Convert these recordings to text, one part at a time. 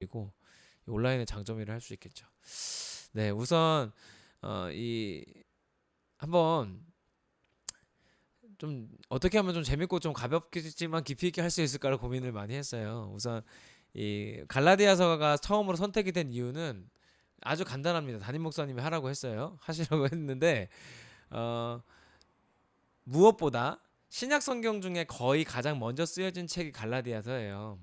그리고 온라인의 장점이라 할 수 있겠죠. 네, 우선 이 한번 좀 어떻게 하면 좀 재밌고 좀 가볍겠지만 깊이 있게 할 수 있을까를 고민을 많이 했어요. 우선 이 갈라디아서가 처음으로 선택이 된 이유는 아주 간단합니다. 담임 목사님이 하라고 했어요. 하시라고 했는데 어, 무엇보다 신약 성경 중에 거의 가장 먼저 쓰여진 책이 갈라디아서예요.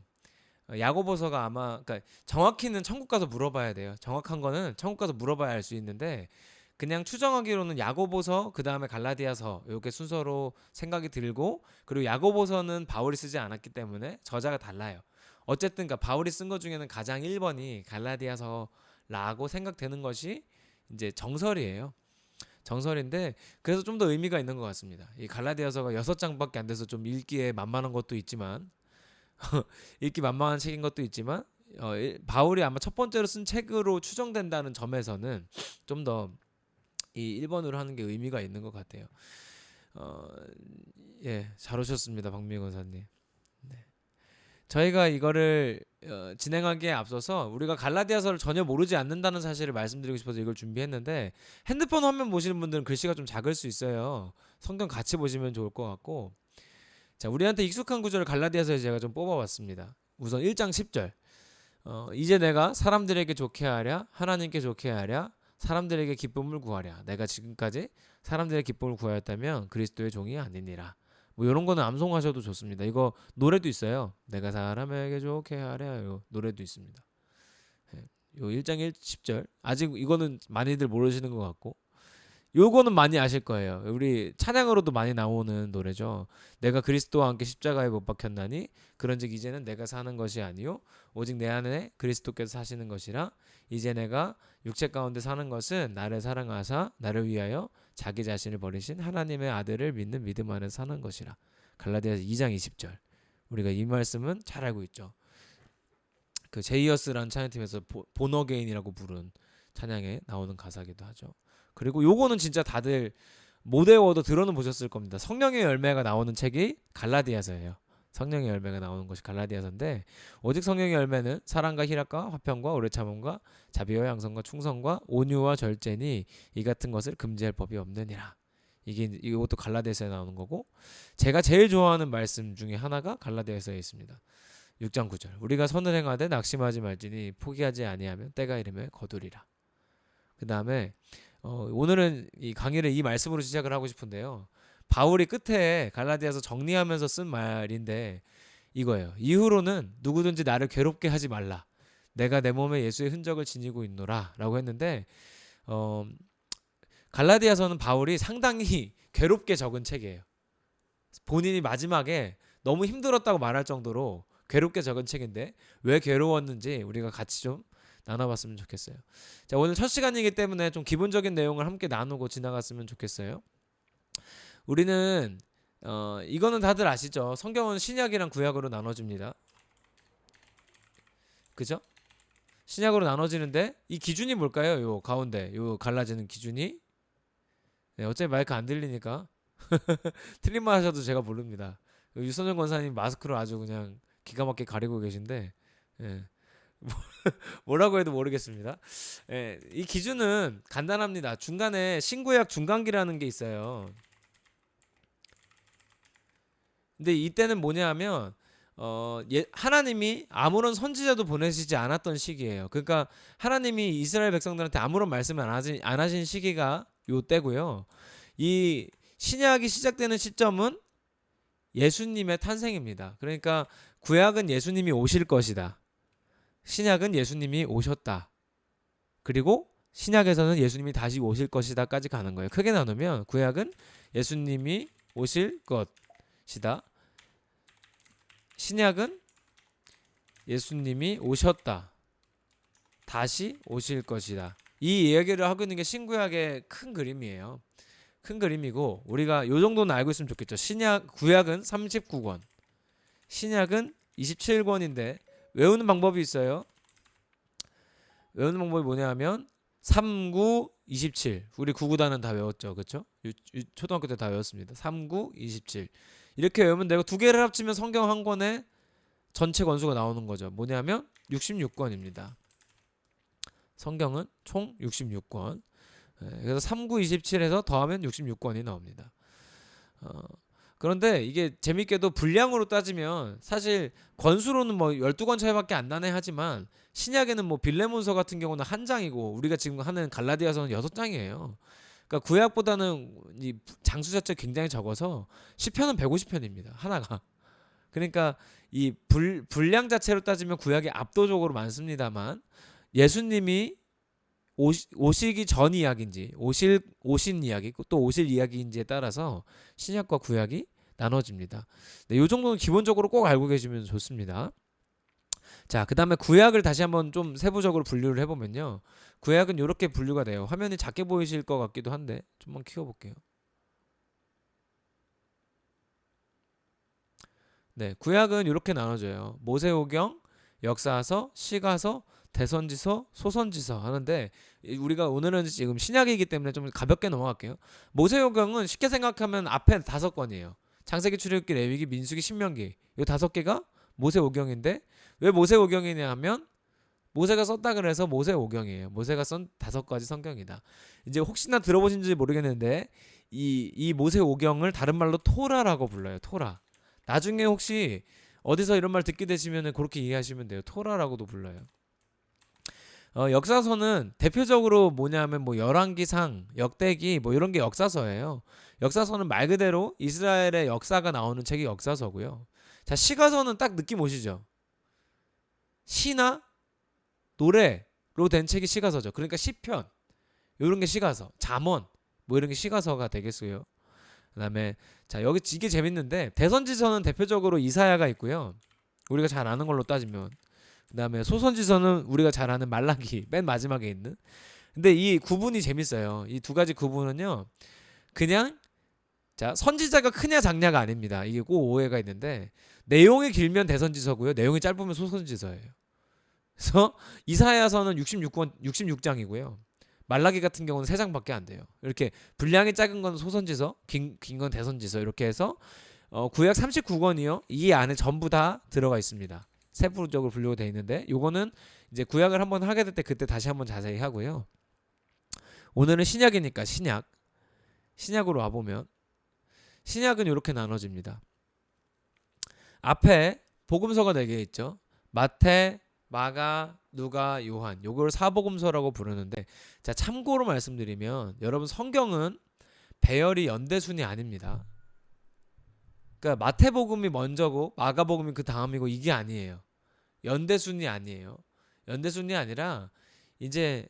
야고보서가 아마 그러니까 정확히는 천국 가서 물어봐야 돼요. 정확한 거는 천국 가서 물어봐야 알 수 있는데 그냥 추정하기로는 야고보서 그다음에 갈라디아서 이렇게 순서로 생각이 들고 그리고 야고보서는 바울이 쓰지 않았기 때문에 저자가 달라요. 어쨌든 그러니까 바울이 쓴 것 중에는 가장 1번이 갈라디아서라고 생각되는 것이 이제 정설이에요. 정설인데 그래서 좀 더 의미가 있는 것 같습니다. 이 갈라디아서가 6장밖에 안 돼서 좀 읽기에 만만한 것도 있지만 읽기 만만한 책인 것도 있지만 바울이 아마 첫 번째로 쓴 책으로 추정된다는 점에서는 좀 더 이 1번으로 하는 게 의미가 있는 것 같아요. 예, 잘 오셨습니다, 박미희 권사님. 네. 저희가 이거를 진행하기에 앞서서 우리가 갈라디아서를 전혀 모르지 않는다는 사실을 말씀드리고 싶어서 이걸 준비했는데 핸드폰 화면 보시는 분들은 글씨가 좀 작을 수 있어요. 성경 같이 보시면 좋을 것 같고 자, 우리한테 익숙한 구절을 갈라디아서에 제가 좀 뽑아봤습니다. 우선 1장 10절. 이제 내가 사람들에게 좋게 하랴 하나님께 좋게 하랴 사람들에게 기쁨을 구하랴. 내가 지금까지 사람들의 기쁨을 구하였다면 그리스도의 종이 아니니라. 뭐 이런 거는 암송하셔도 좋습니다. 이거 노래도 있어요. 내가 사람에게 좋게 하랴. 요 노래도 있습니다. 예, 요 1장 10절. 아직 이거는 많이들 모르시는 것 같고 요거는 많이 아실 거예요. 우리 찬양으로도 많이 나오는 노래죠. 내가 그리스도와 함께 십자가에 못 박혔나니 그런즉 이제는 내가 사는 것이 아니요 오직 내 안에 그리스도께서 사시는 것이라 이제 내가 육체 가운데 사는 것은 나를 사랑하사 나를 위하여 자기 자신을 버리신 하나님의 아들을 믿는 믿음 안에 사는 것이라. 갈라디아서 2장 20절. 우리가 이 말씀은 잘 알고 있죠. 그 제이어스라는 찬양팀에서 본어게인이라고 부른 찬양에 나오는 가사기도 하죠. 그리고 요거는 진짜 다들 못 외워도 들어는 보셨을 겁니다. 성령의 열매가 나오는 책이 갈라디아서예요. 성령의 열매가 나오는 것이 갈라디아서인데 오직 성령의 열매는 사랑과 희락과 화평과 오래 참음과 자비와 양선과 충성과 온유와 절제니 이 같은 것을 금지할 법이 없느니라. 이것도 갈라디아서에 나오는 거고 제가 제일 좋아하는 말씀 중에 하나가 갈라디아서에 있습니다. 6장 9절. 우리가 선을 행하되 낙심하지 말지니 포기하지 아니하면 때가 이르면 거두리라. 그 다음에 오늘은 이 강의를 이 말씀으로 시작을 하고 싶은데요. 바울이 끝에 갈라디아서 정리하면서 쓴 말인데 이거예요. 이후로는 누구든지 나를 괴롭게 하지 말라. 내가 내 몸에 예수의 흔적을 지니고 있노라 라고 했는데 갈라디아서는 바울이 상당히 괴롭게 적은 책이에요. 본인이 마지막에 너무 힘들었다고 말할 정도로 괴롭게 적은 책인데 왜 괴로웠는지 우리가 같이 좀 나눠봤으면 좋겠어요. 자, 오늘 첫 시간이기 때문에 좀 기본적인 내용을 함께 나누고 지나갔으면 좋겠어요. 우리는 이거는 다들 아시죠? 성경은 신약이랑 구약으로 나눠집니다. 그죠? 신약으로 나눠지는데 이 기준이 뭘까요? 요 가운데 요 갈라지는 기준이 네, 어차피 마이크 안 들리니까 틀린 말 하셔도 제가 모릅니다. 유선정 권사님 마스크로 아주 그냥 기가 막히게 가리고 계신데 예. 뭐라고 해도 모르겠습니다. 예, 이 기준은 간단합니다. 중간에 신구약 중간기라는 게 있어요. 근데 이때는 뭐냐 하면 하나님이 아무런 선지자도 보내시지 않았던 시기예요. 그러니까 하나님이 이스라엘 백성들한테 아무런 말씀을 안 하신 시기가 요 때고요. 이 신약이 시작되는 시점은 예수님의 탄생입니다. 그러니까 구약은 예수님이 오실 것이다. 신약은 예수님이 오셨다. 그리고 신약에서는 예수님이 다시 오실 것이다까지 가는 거예요. 크게 나누면 구약은 예수님이 오실 것이다. 신약은 예수님이 오셨다. 다시 오실 것이다. 이 이야기를 하고 있는 게 신구약의 큰 그림이에요. 큰 그림이고 우리가 요 정도는 알고 있으면 좋겠죠. 구약은 39권, 신약은 27권인데 외우는 방법이 있어요. 외우는 방법이 뭐냐 하면 3, 9, 27. 우리 9구단은 다 외웠죠. 그렇죠? 초등학교 때 다 외웠습니다. 3, 9, 27. 이렇게 외우면 되고 두 개를 합치면 성경 한 권에 전체 권수가 나오는 거죠. 뭐냐면 66권입니다. 성경은 총 66권. 그래서 39, 27에서 더하면 66권이 나옵니다. 그런데 이게 재밌게도 분량으로 따지면 사실 권수로는 뭐 12권 차이밖에 안 나네 하지만 신약에는 뭐 빌레몬서 같은 경우는 한 장이고 우리가 지금 하는 갈라디아서는 6장이에요. 그러니까 구약보다는 이 장수 자체가 굉장히 적어서 시편은 150편입니다. 하나가. 그러니까 이 분량 자체로 따지면 구약이 압도적으로 많습니다만 예수님이 오시기 전 이야기인지 오신 이야기 또 오실 이야기인지에 따라서 신약과 구약이 나눠집니다. 네, 이 정도는 기본적으로 꼭 알고 계시면 좋습니다. 자, 그 다음에 구약을 다시 한번 좀 세부적으로 분류를 해보면요. 구약은 이렇게 분류가 돼요. 화면이 작게 보이실 것 같기도 한데 좀만 키워볼게요. 네, 구약은 이렇게 나눠져요. 모세오경, 역사서, 시가서, 대선지서, 소선지서 하는데 우리가 오늘은 지금 신약이기 때문에 좀 가볍게 넘어갈게요. 모세오경은 쉽게 생각하면 앞에 5권이에요. 창세기, 출애굽기, 레위기, 민수기, 신명기 이 5개가 모세오경인데 왜 모세오경이냐 하면 모세가 썼다 그래서 모세오경이에요. 모세가 쓴 5가지 성경이다. 이제 혹시나 들어보신지 모르겠는데 이 모세오경을 다른 말로 토라라고 불러요. 토라. 나중에 혹시 어디서 이런 말 듣게 되시면 그렇게 이해하시면 돼요. 토라라고도 불러요. 역사서는 대표적으로 뭐냐면 뭐 열왕기상, 역대기 뭐 이런 게 역사서예요. 역사서는 말 그대로 이스라엘의 역사가 나오는 책이 역사서고요. 자, 시가서는 딱 느낌 오시죠? 시나 노래로 된 책이 시가서죠. 그러니까 시편 이런 게 시가서, 잠언 뭐 이런 게 시가서가 되겠어요. 그다음에 자 여기 이게 재밌는데 대선지서는 대표적으로 이사야가 있고요. 우리가 잘 아는 걸로 따지면 그다음에 소선지서는 우리가 잘 아는 말라기 맨 마지막에 있는. 근데 이 구분이 재밌어요. 이 2가지 구분은요. 그냥 자 선지자가 크냐 작냐가 아닙니다. 이게 꼭 오해가 있는데 내용이 길면 대선지서고요. 내용이 짧으면 소선지서예요. 그래서 이사야서는 66장이고요. 말라기 같은 경우는 3장밖에 안 돼요. 이렇게 분량이 작은 건 소선지서, 긴 건 대선지서 이렇게 해서 구약 39권이요. 이 안에 전부 다 들어가 있습니다. 세부적으로 분류가 되어 있는데 요거는 이제 구약을 한번 하게 될 때 그때 다시 한번 자세히 하고요. 오늘은 신약이니까 신약으로 와보면 신약은 이렇게 나눠집니다. 앞에 복음서가 4개 있죠. 마태, 마가, 누가, 요한 요걸 사복음서라고 부르는데 자 참고로 말씀드리면 여러분 성경은 배열이 연대순이 아닙니다. 그러니까 마태복음이 먼저고 마가복음이 그 다음이고 이게 아니에요. 연대순이 아니에요. 연대순이 아니라 이제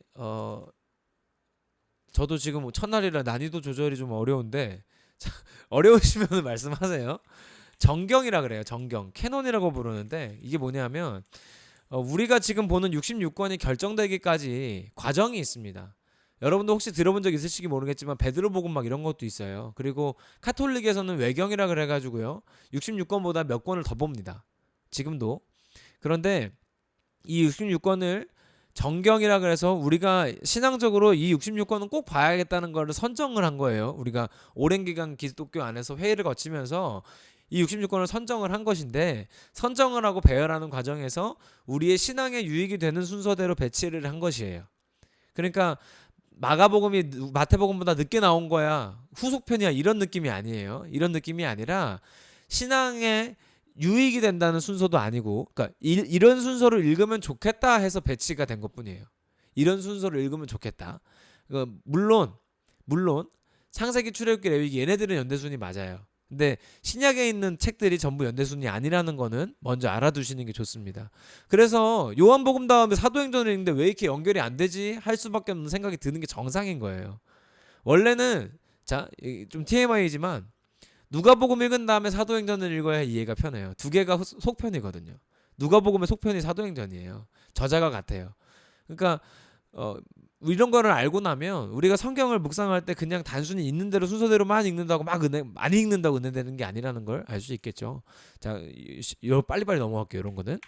저도 지금 첫날이라 난이도 조절이 좀 어려운데 어려우시면 말씀하세요. 정경이라 그래요. 정경 캐논이라고 부르는데 이게 뭐냐면 우리가 지금 보는 66권이 결정되기까지 과정이 있습니다. 여러분도 혹시 들어본 적 있으실지 모르겠지만 베드로복음 막 이런 것도 있어요. 그리고 카톨릭에서는 외경이라 그래가지고요 66권보다 몇 권을 더 봅니다. 지금도. 그런데 이 66권을 정경이라 그래서 우리가 신앙적으로 이 66권은 꼭 봐야겠다는 걸 선정을 한 거예요. 우리가 오랜 기간 기독교 안에서 회의를 거치면서 이 66권을 선정을 한 것인데 선정을 하고 배열하는 과정에서 우리의 신앙에 유익이 되는 순서대로 배치를 한 것이에요. 그러니까 마가복음이 마태복음보다 늦게 나온 거야 후속편이야 이런 느낌이 아니에요. 이런 느낌이 아니라 신앙에 유익이 된다는 순서도 아니고 그러니까 이런 순서를 읽으면 좋겠다 해서 배치가 된 것뿐이에요. 이런 순서를 읽으면 좋겠다. 물론 창세기, 출애굽기, 레위기 얘네들은 연대순이 맞아요. 근데 신약에 있는 책들이 전부 연대순이 아니라는 거는 먼저 알아두시는 게 좋습니다. 그래서 요한복음 다음에 사도행전을 읽는데 왜 이렇게 연결이 안 되지? 할 수밖에 없는 생각이 드는 게 정상인 거예요. 원래는 자, 좀 TMI이지만 누가복음 읽은 다음에 사도행전을 읽어야 이해가 편해요. 2개가 속편이거든요. 누가복음의 속편이 사도행전이에요. 저자가 같아요. 그러니까 이런 거를 알고 나면 우리가 성경을 묵상할 때 그냥 단순히 있는 대로 순서대로만 읽는다고 막 많이 읽는다고 은혜되는 게 아니라는 걸 알 수 있겠죠. 자, 이거 빨리빨리 넘어갈게요. 이런 거는.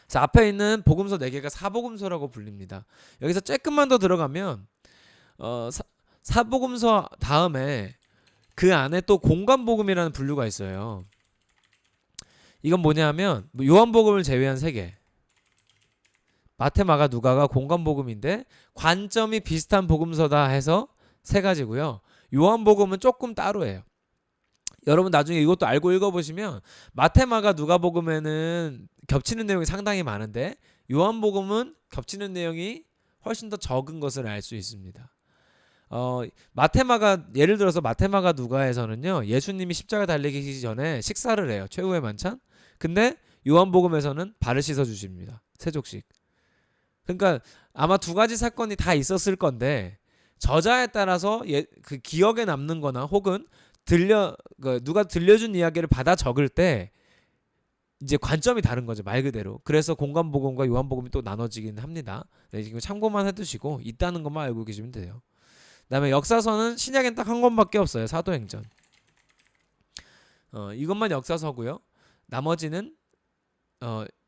자, 앞에 있는 복음서 4개가 사복음서라고 불립니다. 여기서 조금만 더 들어가면 사복음서 다음에 그 안에 또 공관복음이라는 분류가 있어요. 이건 뭐냐면 요한복음을 제외한 세 개. 마태, 마가, 누가가 공관복음인데 관점이 비슷한 복음서다 해서 세 가지고요. 요한복음은 조금 따로예요. 여러분 나중에 이것도 알고 읽어보시면 마태, 마가, 누가복음에는 겹치는 내용이 상당히 많은데 요한복음은 겹치는 내용이 훨씬 더 적은 것을 알 수 있습니다. 마태, 마가 예를 들어서 마태, 마가, 누가에서는요 예수님이 십자가 달리기 전에 식사를 해요. 최후의 만찬. 근데 요한복음에서는 발을 씻어 주십니다. 세족식. 그러니까 아마 두 가지 사건이 다 있었을 건데 저자에 따라서 그 기억에 남는 거나 혹은 누가 들려준 이야기를 받아 적을 때 이제 관점이 다른 거죠. 말 그대로. 그래서 공관복음과 요한복음이 또 나눠지긴 합니다. 네, 지금 참고만 해두시고 있다는 것만 알고 계시면 돼요. 그다음에 역사서는 신약엔 딱 한 권밖에 없어요. 사도행전. 이것만 역사서고요. 나머지는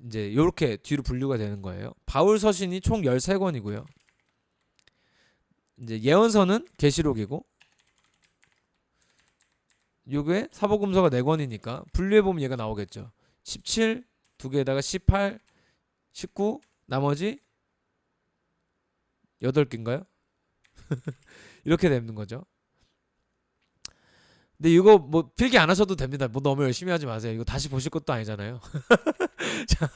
이제 요렇게 뒤로 분류가 되는 거예요. 바울 서신이 총 13권이고요. 이제 예언서는 계시록이고 요게 사복음서가 4권이니까 분류해 보면 얘가 나오겠죠. 17 두 개에다가 18, 19 나머지 8개인가요? 이렇게 되는 거죠. 근데 이거 뭐 필기 안 하셔도 됩니다. 뭐 너무 열심히 하지 마세요. 이거 다시 보실 것도 아니잖아요. 자,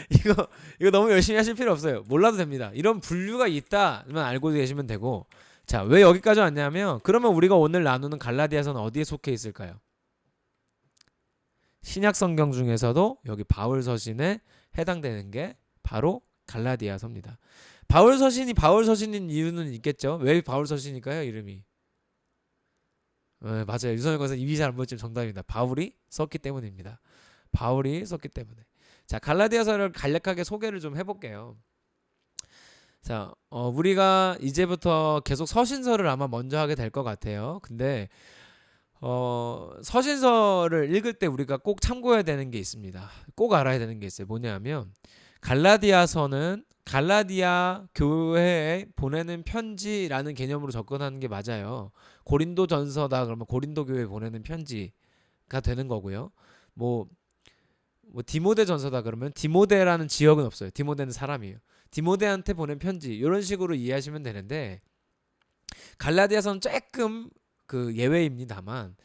이거 너무 열심히 하실 필요 없어요. 몰라도 됩니다. 이런 분류가 있다만 알고 계시면 되고. 자, 왜 여기까지 왔냐면 그러면 우리가 오늘 나누는 갈라디아서는 어디에 속해 있을까요? 신약 성경 중에서도 여기 바울 서신에 해당되는 게 바로 갈라디아서입니다. 바울 서신이 바울 서신인 이유는 있겠죠. 왜 바울 서신일까요? 이름이. 네, 맞아요. 유선열 권사님 이미 잘 못지면 정답입니다. 바울이 썼기 때문입니다. 바울이 썼기 때문에. 자, 갈라디아서를 간략하게 소개를 좀 해볼게요. 자, 우리가 이제부터 계속 서신서를 아마 먼저 하게 될 것 같아요. 근데 서신서를 읽을 때 우리가 꼭 참고해야 되는 게 있습니다. 꼭 알아야 되는 게 있어요. 뭐냐면 갈라디아서는 갈라디아 교회에 보내는 편지라는 개념으로 접근하는 게 맞아요. 고린도 전서다 그러면 고린도 교회에 보내는 편지가 되는 거고요. 뭐 디모데 전서다 그러면 디모데라는 지역은 없어요. 디모데는 사람이에요. 디모데한테 보낸 편지 이런 식으로 이해하시면 되는데 갈라디아서는 조금 그 예외입니다만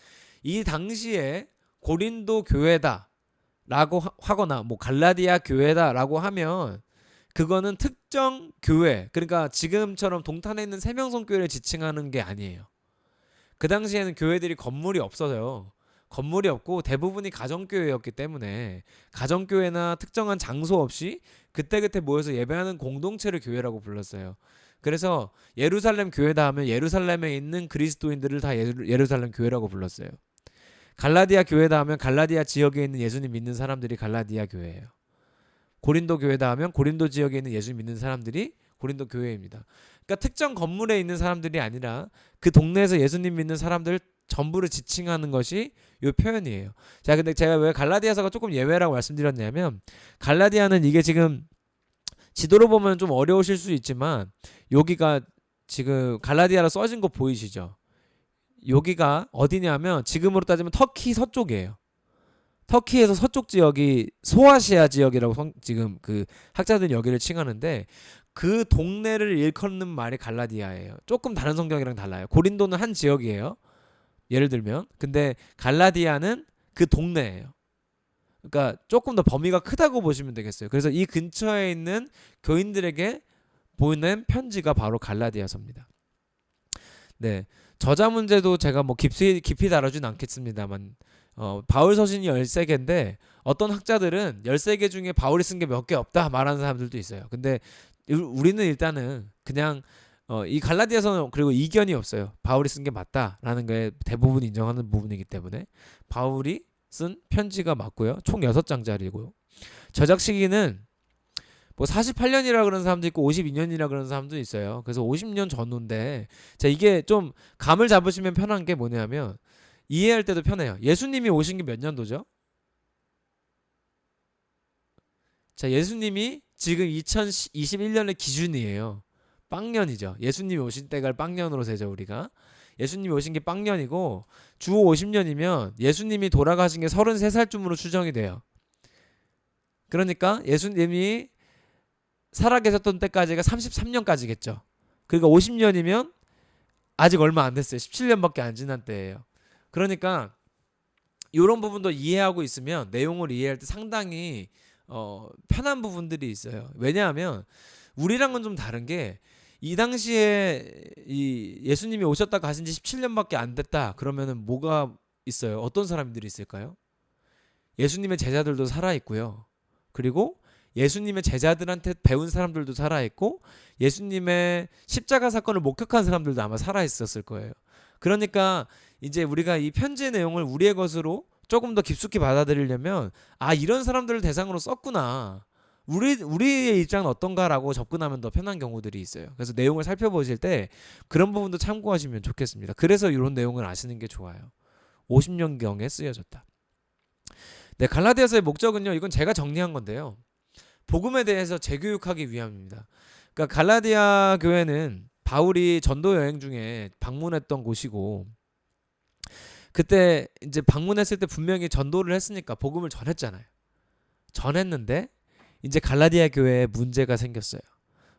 이 당시에 고린도 교회다라고 하거나 뭐 갈라디아 교회다라고 하면 그거는 특정 교회, 그러니까 지금처럼 동탄에 있는 세명성 교회를 지칭하는 게 아니에요. 그 당시에는 교회들이 건물이 없어서요. 건물이 없고 대부분이 가정교회였기 때문에 가정교회나 특정한 장소 없이 그때그때 모여서 예배하는 공동체를 교회라고 불렀어요. 그래서 예루살렘 교회다 하면 예루살렘에 있는 그리스도인들을 다 예루살렘 교회라고 불렀어요. 갈라디아 교회다 하면 갈라디아 지역에 있는 예수님 믿는 사람들이 갈라디아 교회예요. 고린도 교회다 하면 고린도 지역에 있는 예수 믿는 사람들이 고린도 교회입니다. 그러니까 특정 건물에 있는 사람들이 아니라 그 동네에서 예수님 믿는 사람들 전부를 지칭하는 것이 이 표현이에요. 자, 근데 제가 왜 갈라디아서가 조금 예외라고 말씀드렸냐면 갈라디아는 이게 지금 지도로 보면 좀 어려우실 수 있지만 여기가 지금 갈라디아로 써진 거 보이시죠? 여기가 어디냐면 지금으로 따지면 터키 서쪽이에요. 터키에서 서쪽 지역이 소아시아 지역이라고 지금 그 학자들이 여기를 칭하는데 그 동네를 일컫는 말이 갈라디아예요. 조금 다른 성경이랑 달라요. 고린도는 한 지역이에요. 예를 들면. 근데 갈라디아는 그 동네예요. 그러니까 조금 더 범위가 크다고 보시면 되겠어요. 그래서 이 근처에 있는 교인들에게 보낸 편지가 바로 갈라디아서입니다. 네. 저자 문제도 제가 뭐 깊이 다루진 않겠습니다만 바울 서신이 13개인데 어떤 학자들은 13개 중에 바울이 쓴 게 몇 개 없다 말하는 사람들도 있어요. 근데 우리는 일단은 그냥 이 갈라디아서는 그리고 이견이 없어요. 바울이 쓴 게 맞다라는 게 대부분 인정하는 부분이기 때문에 바울이 쓴 편지가 맞고요. 총 6장짜리고요. 저작 시기는 뭐 48년이라 그러는 사람도 있고 52년이라 그러는 사람도 있어요. 그래서 50년 전후인데 자, 이게 좀 감을 잡으시면 편한 게 뭐냐면 이해할 때도 편해요. 예수님이 오신 게 몇 년도죠? 자, 예수님이 지금 2021년의 기준이에요. 빵년이죠. 예수님이 오신 때가 빵년으로 세죠, 우리가. 예수님이 오신 게 빵년이고 주 50년이면 예수님이 돌아가신 게 33살쯤으로 추정이 돼요. 그러니까 예수님이 살아계셨던 때까지가 33년까지겠죠. 그러니까 50년이면 아직 얼마 안 됐어요. 17년밖에 안 지난 때예요. 그러니까 이런 부분도 이해하고 있으면 내용을 이해할 때 상당히 편한 부분들이 있어요. 왜냐하면 우리랑은 좀 다른 게 이 당시에 이 예수님이 오셨다 가신 지 17년밖에 안 됐다. 그러면은 뭐가 있어요? 어떤 사람들이 있을까요? 예수님의 제자들도 살아 있고요. 그리고 예수님의 제자들한테 배운 사람들도 살아 있고 예수님의 십자가 사건을 목격한 사람들도 아마 살아 있었을 거예요. 그러니까 이제 우리가 이 편지의 내용을 우리의 것으로 조금 더 깊숙이 받아들이려면 이런 사람들을 대상으로 썼구나. 우리의 입장은 어떤가라고 접근하면 더 편한 경우들이 있어요. 그래서 내용을 살펴보실 때 그런 부분도 참고하시면 좋겠습니다. 그래서 이런 내용을 아시는 게 좋아요. 50년경에 쓰여졌다. 네, 갈라디아서의 목적은요. 이건 제가 정리한 건데요. 복음에 대해서 재교육하기 위함입니다. 그러니까 갈라디아 교회는 바울이 전도 여행 중에 방문했던 곳이고 그때 이제 방문했을 때 분명히 전도를 했으니까 복음을 전했잖아요. 전했는데 이제 갈라디아 교회에 문제가 생겼어요.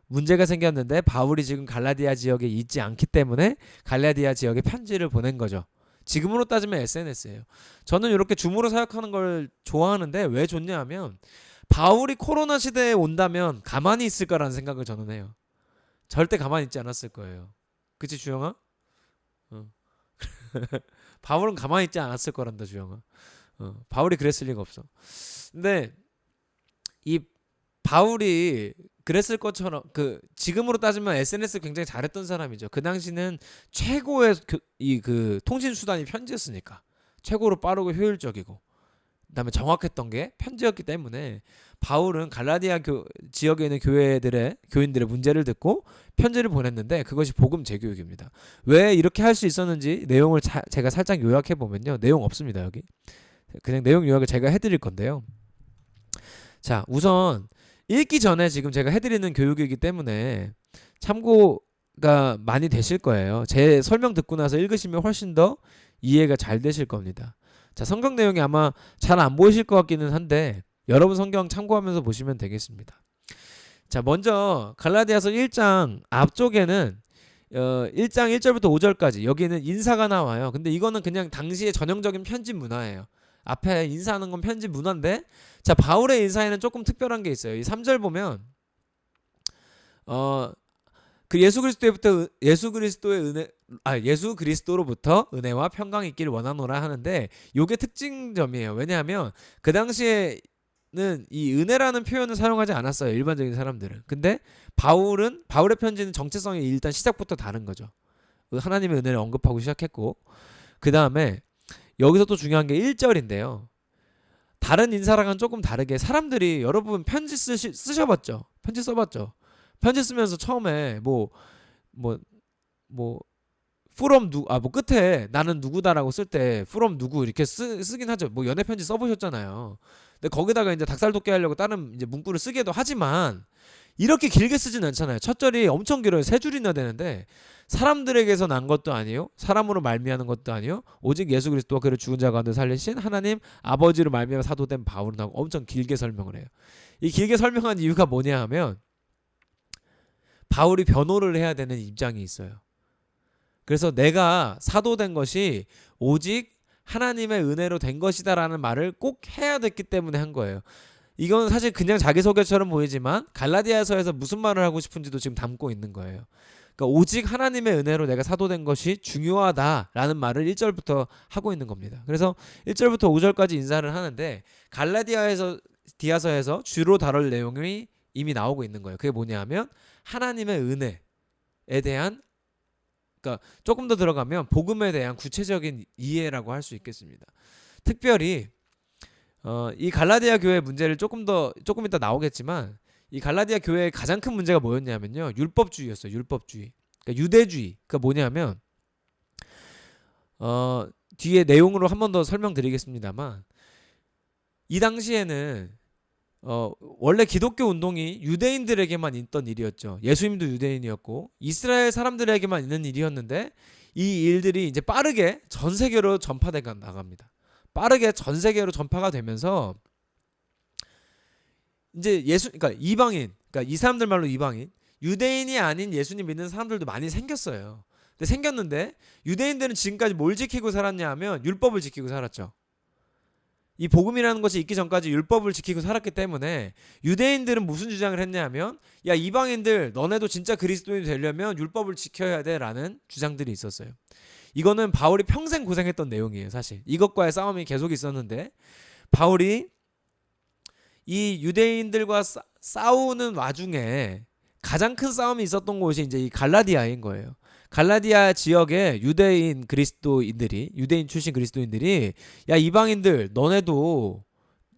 문제가 생겼는데 바울이 지금 갈라디아 지역에 있지 않기 때문에 갈라디아 지역에 편지를 보낸 거죠. 지금으로 따지면 SNS예요. 저는 이렇게 줌으로 사역하는 걸 좋아하는데 왜 좋냐 하면 바울이 코로나 시대에 온다면 가만히 있을까라는 생각을 저는 해요. 절대 가만히 있지 않았을 거예요. 그치 주영아? 바울은 가만히 있지 않았을 거란다 주영아. 바울이 그랬을 리가 없어. 근데 이 바울이 그랬을 것처럼 지금으로 따지면 SNS 굉장히 잘했던 사람이죠. 그 당시는 최고의 그 통신 수단이 편지였으니까 최고로 빠르고 효율적이고 그다음에 정확했던 게 편지였기 때문에 바울은 갈라디아 지역에 있는 교인들의 문제를 듣고 편지를 보냈는데 그것이 복음 재교육입니다. 왜 이렇게 할 수 있었는지 내용을 제가 살짝 요약해 보면요. 내용 없습니다. 여기 그냥 내용 요약을 제가 해드릴 건데요. 자, 우선 읽기 전에 지금 제가 해드리는 교육이기 때문에 참고가 많이 되실 거예요. 제 설명 듣고 나서 읽으시면 훨씬 더 이해가 잘 되실 겁니다. 자, 성경 내용이 아마 잘 안 보이실 것 같기는 한데 여러분 성경 참고하면서 보시면 되겠습니다. 자, 먼저 갈라디아서 1장 앞쪽에는 1장 1절부터 5절까지 여기는 인사가 나와요. 근데 이거는 그냥 당시의 전형적인 편집 문화예요. 앞에 인사하는 건 편집 문화인데 자, 바울의 인사에는 조금 특별한 게 있어요. 이 3절 보면 그 예수 그리스도로부터 은혜와 평강이 있기를 원하노라 하는데 요게 특징점이에요. 왜냐하면 그 당시에는 이 은혜라는 표현을 사용하지 않았어요. 일반적인 사람들은. 근데 바울의 편지는 정체성이 일단 시작부터 다른 거죠. 하나님의 은혜를 언급하고 시작했고 그 다음에 여기서 또 중요한 게 1절인데요. 다른 인사랑은 조금 다르게 사람들이 여러분 편지 쓰셔봤죠? 편지 써봤죠? 편지 쓰면서 처음에 from 끝에 나는 누구다라고 쓸 때 from 누구 이렇게 쓰긴 하죠. 연애 편지 써보셨잖아요. 근데 거기다가 이제 닭살 돋게 하려고 다른 이제 문구를 쓰기도 하지만 이렇게 길게 쓰진 않잖아요. 첫 절이 엄청 길어요. 3줄이나 되는데 사람들에게서 난 것도 아니요 사람으로 말미암는 것도 아니요 오직 예수 그리스도와 그를 죽은 자 가운데 살리신 하나님 아버지로 말미암아 사도된 바울은 하고 엄청 길게 설명을 해요. 이 길게 설명한 이유가 뭐냐 하면 바울이 변호를 해야 되는 입장이 있어요. 그래서 내가 사도된 것이 오직 하나님의 은혜로 된 것이다라는 말을 꼭 해야 됐기 때문에 한 거예요. 이건 사실 그냥 자기소개처럼 보이지만 갈라디아서에서 무슨 말을 하고 싶은지도 지금 담고 있는 거예요. 그러니까 오직 하나님의 은혜로 내가 사도된 것이 중요하다라는 말을 1절부터 하고 있는 겁니다. 그래서 1절부터 5절까지 인사를 하는데 갈라디아서에서 주로 다룰 내용이 이미 나오고 있는 거예요. 그게 뭐냐 하면 하나님의 은혜에 대한 그러니까 조금 더 들어가면 복음에 대한 구체적인 이해라고 할 수 있겠습니다. 특별히 이 갈라디아 교회의 문제를 조금 이따 나오겠지만 이 갈라디아 교회의 가장 큰 문제가 뭐였냐면요. 율법주의였어요. 율법주의. 그러니까 유대주의. 그러니까 뭐냐면 뒤에 내용으로 한 번 더 설명드리겠습니다만 이 당시에는 원래 기독교 운동이 유대인들에게만 있던 일이었죠. 예수님도 유대인이었고 이스라엘 사람들에게만 있는 일이었는데 이 일들이 이제 빠르게 전 세계로 전파돼 나갑니다. 빠르게 전 세계로 전파가 되면서 이제 그러니까 이방인, 그러니까 이 사람들 말로 이방인, 유대인이 아닌 예수님 믿는 사람들도 많이 생겼어요. 근데 생겼는데 유대인들은 지금까지 뭘 지키고 살았냐 하면 율법을 지키고 살았죠. 이 복음이라는 것이 있기 전까지 율법을 지키고 살았기 때문에 유대인들은 무슨 주장을 했냐 하면 야 이방인들 너네도 진짜 그리스도인이 되려면 율법을 지켜야 돼 라는 주장들이 있었어요. 이거는 바울이 평생 고생했던 내용이에요. 사실 이것과의 싸움이 계속 있었는데 바울이 이 유대인들과 싸우는 와중에 가장 큰 싸움이 있었던 곳이 이제 이 갈라디아인 거예요. 갈라디아 지역의 유대인 출신 그리스도인들이 야 이방인들 너네도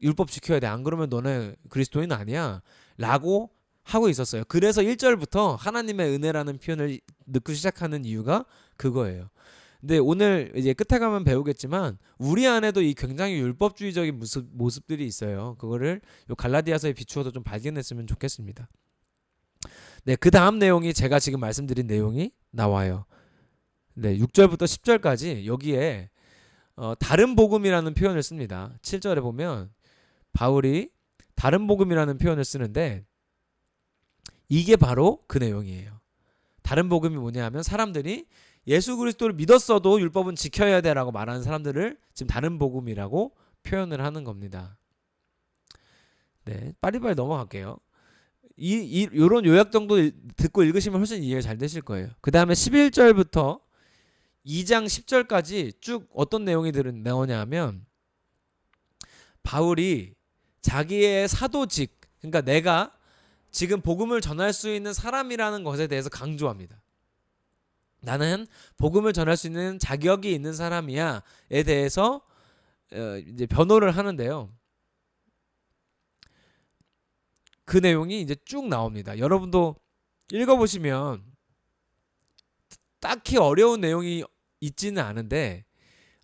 율법 지켜야 돼. 안 그러면 너네 그리스도인 아니야. 라고 하고 있었어요. 그래서 1절부터 하나님의 은혜라는 표현을 넣고 시작하는 이유가 그거예요. 근데 오늘 이제 끝에 가면 배우겠지만 우리 안에도 이 굉장히 율법주의적인 모습들이 있어요. 그거를 요 갈라디아서에 비추어서 좀 발견했으면 좋겠습니다. 네, 그 다음 내용이 제가 지금 말씀드린 내용이 나와요. 네, 6절부터 10절까지 여기에 다른 복음이라는 표현을 씁니다. 7절에 보면 바울이 다른 복음이라는 표현을 쓰는데 이게 바로 그 내용이에요. 다른 복음이 뭐냐 하면 사람들이 예수 그리스도를 믿었어도 율법은 지켜야 돼라고 말하는 사람들을 지금 다른 복음이라고 표현을 하는 겁니다. 네, 빨리빨리 넘어갈게요. 요런 요약 정도 듣고 읽으시면 훨씬 이해가 잘 되실 거예요. 그 다음에 11절부터 2장 10절까지 쭉 어떤 내용이 나오냐 하면 바울이 자기의 사도직, 그러니까 내가 지금 복음을 전할 수 있는 사람이라는 것에 대해서 강조합니다. 나는 복음을 전할 수 있는 자격이 있는 사람이야에 대해서 이제 변호를 하는데요. 그 내용이 이제 쭉 나옵니다. 여러분도 읽어보시면 딱히 어려운 내용이 있지는 않은데